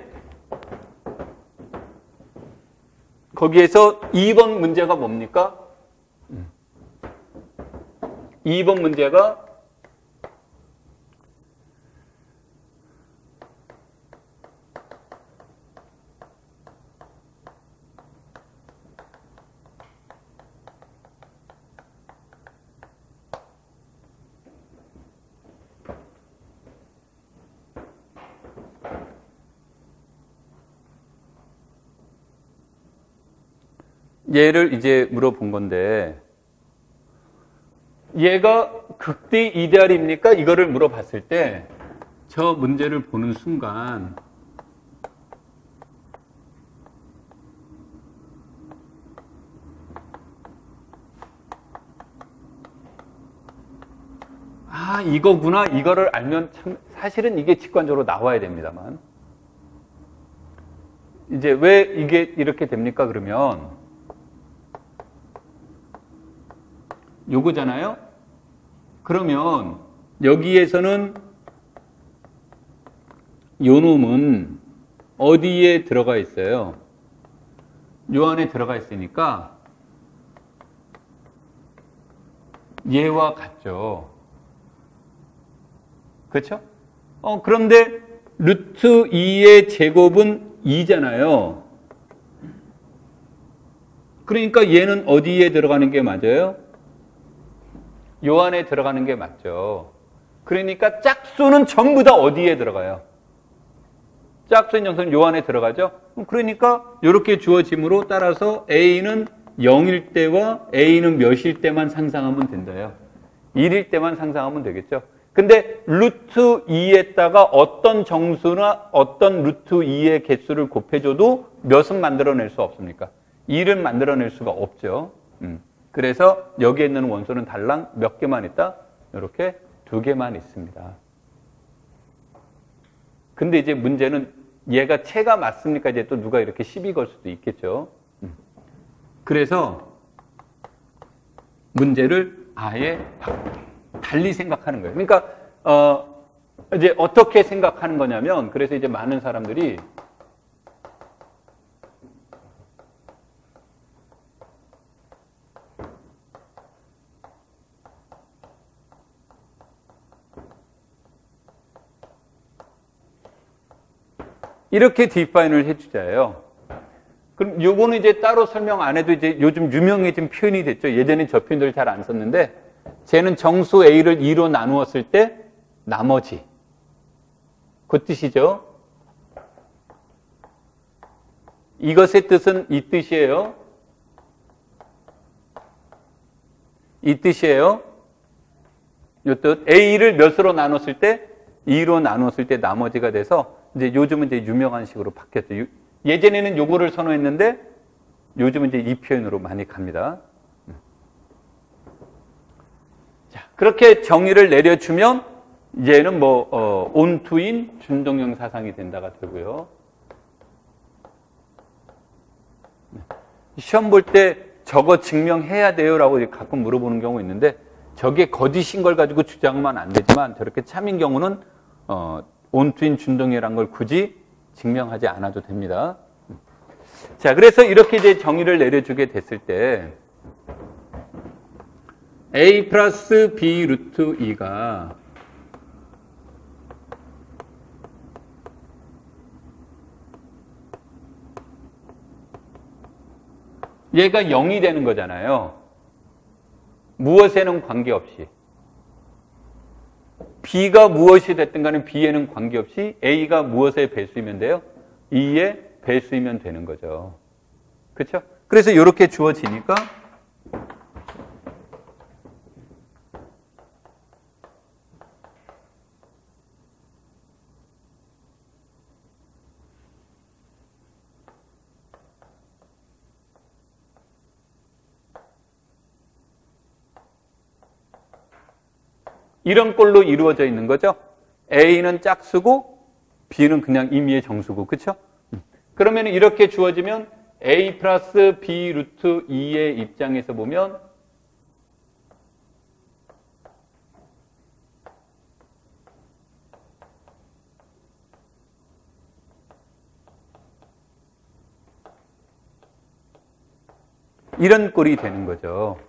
거기에서 2번 문제가 뭡니까? 2번 문제가 얘를 이제 물어본 건데 얘가 극대 이데알입니까? 이거를 물어봤을 때 저 문제를 보는 순간 아 이거구나 이거를 알면 참 사실은 이게 직관적으로 나와야 됩니다만 이제 왜 이게 이렇게 됩니까? 그러면 요거잖아요. 그러면 여기에서는 요 놈은 어디에 들어가 있어요? 요 안에 들어가 있으니까 얘와 같죠. 그렇죠? 그런데 루트 2의 제곱은 2잖아요. 그러니까 얘는 어디에 들어가는 게 맞아요? 요 안에 들어가는 게 맞죠. 그러니까 짝수는 전부 다 어디에 들어가요? 짝수인 정수는 요 안에 들어가죠. 그러니까 이렇게 주어짐으로 따라서 A는 0일 때와 A는 몇일 때만 상상하면 된다요. 1일 때만 상상하면 되겠죠. 근데 루트 2에다가 어떤 정수나 어떤 루트 2의 개수를 곱해줘도 몇은 만들어낼 수 없습니까? 2를 만들어낼 수가 없죠. 그래서 여기에 있는 원소는 달랑 몇 개만 있다? 이렇게 2개만 있습니다. 근데 이제 문제는 얘가 체가 맞습니까? 이제 또 누가 이렇게 시비 걸 수도 있겠죠. 그래서 문제를 아예 달리 생각하는 거예요. 그러니까 이제 어떻게 생각하는 거냐면 그래서 이제 많은 사람들이 이렇게 디파인을 해주자예요. 그럼 요거는 이제 따로 설명 안 해도 이제 요즘 유명해진 표현이 됐죠. 예전에 저 표현들 잘 안 썼는데, 쟤는 정수 A를 2로 나누었을 때 나머지. 그 뜻이죠. 이것의 뜻은 이 뜻이에요. 이 뜻이에요. 이 뜻. A를 몇으로 나눴을 때? 2로 나눴을 때 나머지가 돼서 이제 요즘은 이제 유명한 식으로 바뀌었죠. 예전에는 요거를 선호했는데 요즘은 이제 이 표현으로 많이 갑니다. 자, 그렇게 정의를 내려주면 이제는 뭐 온투인 준동형 사상이 된다가 되고요. 시험 볼 때 저거 증명해야 돼요라고 가끔 물어보는 경우 있는데 저게 거짓인 걸 가지고 주장하면 안 되지만 저렇게 참인 경우는 온투인 준동형이라는 걸 굳이 증명하지 않아도 됩니다. 자, 그래서 이렇게 이제 정의를 내려주게 됐을 때 A 플러스 B 루트 2가 얘가 0이 되는 거잖아요. 무엇에는 관계없이. B가 무엇이 됐든 간에 B에는 관계없이 A가 무엇의 배수이면 돼요? 2의 배수이면 되는 거죠. 그렇죠? 그래서 이렇게 주어지니까 이런 꼴로 이루어져 있는 거죠. A는 짝수고 B는 그냥 임의의 정수고, 그렇죠? 그러면 이렇게 주어지면 A 플러스 B 루트 2의 입장에서 보면 이런 꼴이 되는 거죠.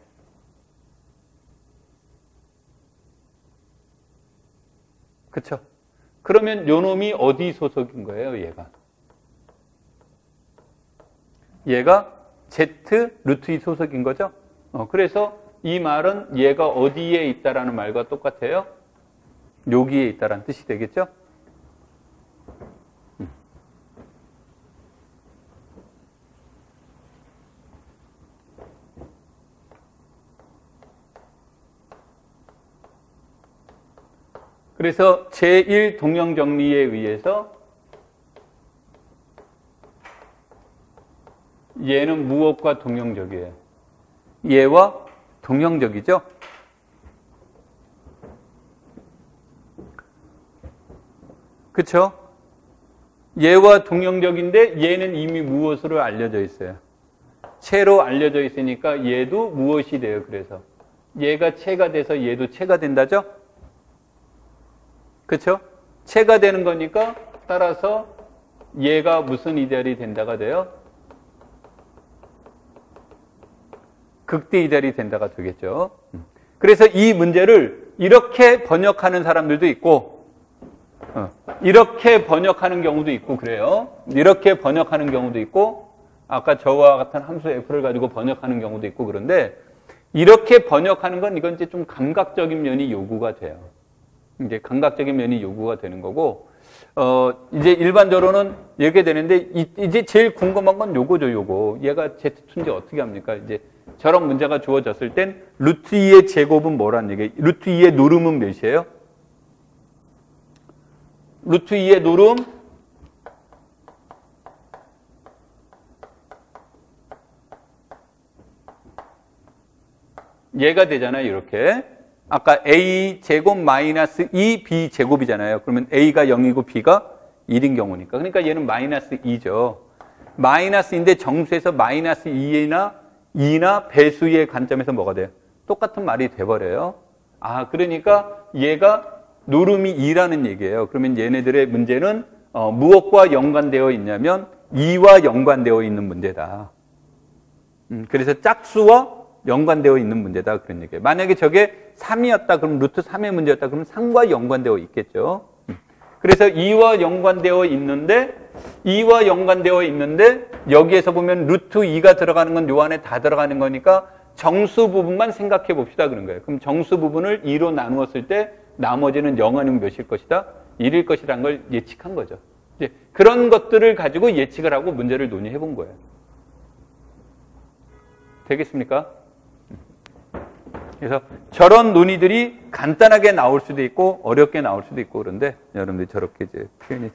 그렇죠? 그러면 요 놈이 어디 소속인 거예요, 얘가 Z 루트 2 소속인 거죠? 그래서 이 말은 얘가 어디에 있다라는 말과 똑같아요? 여기에 있다라는 뜻이 되겠죠? 그래서 제1 동형 정리에 의해서 얘는 무엇과 동형적이에요? 얘와 동형적이죠? 그쵸? 얘와 동형적인데 얘는 이미 무엇으로 알려져 있어요? 체로 알려져 있으니까 얘도 무엇이 돼요? 그래서 얘가 체가 돼서 얘도 체가 된다죠? 그쵸? 체가 되는 거니까 따라서 얘가 무슨 이데알이 된다가 돼요? 극대 이데알이 된다가 되겠죠. 그래서 이 문제를 이렇게 번역하는 사람들도 있고 이렇게 번역하는 경우도 있고 그래요. 이렇게 번역하는 경우도 있고 아까 저와 같은 함수 f를 가지고 번역하는 경우도 있고 그런데 이렇게 번역하는 건 이건 이제 좀 감각적인 면이 요구가 돼요. 이제 감각적인 면이 요구가 되는 거고, 이제 일반적으로는 이렇게 되는데, 이제 제일 궁금한 건 요거죠, 요거. 얘가 Z2인지 어떻게 합니까? 이제 저런 문제가 주어졌을 땐 루트 2의 제곱은 뭐란 얘기예요? 루트 2의 노름은 몇이에요? 루트 2의 노름? 얘가 되잖아요, 이렇게. 아까 A 제곱 마이너스 2B 제곱이잖아요. 그러면 A가 0이고 B가 1인 경우니까. 그러니까 얘는 마이너스 2죠. 마이너스인데 정수에서 마이너스 2나 배수의 관점에서 뭐가 돼요? 똑같은 말이 돼버려요. 아, 그러니까 얘가 노름이 2라는 얘기예요. 그러면 얘네들의 문제는 무엇과 연관되어 있냐면 2와 연관되어 있는 문제다. 그래서 짝수와 연관되어 있는 문제다 그런 얘기예요. 만약에 저게 3이었다 그럼 루트 3의 문제였다 그러면 3과 연관되어 있겠죠. 그래서 2와 연관되어 있는데 2와 연관되어 있는데 여기에서 보면 루트 2가 들어가는 건 요 안에 다 들어가는 거니까 정수 부분만 생각해 봅시다 그런 거예요. 그럼 정수 부분을 2로 나누었을 때 나머지는 0 아니면 몇일 것이다? 1일 것이라는 걸 예측한 거죠. 이제 그런 것들을 가지고 예측을 하고 문제를 논의해 본 거예요. 되겠습니까? 그래서 저런 논의들이 간단하게 나올 수도 있고 어렵게 나올 수도 있고 그런데 여러분들이 저렇게 이제 표현이.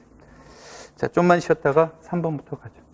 자, 좀만 쉬었다가 3번부터 가죠.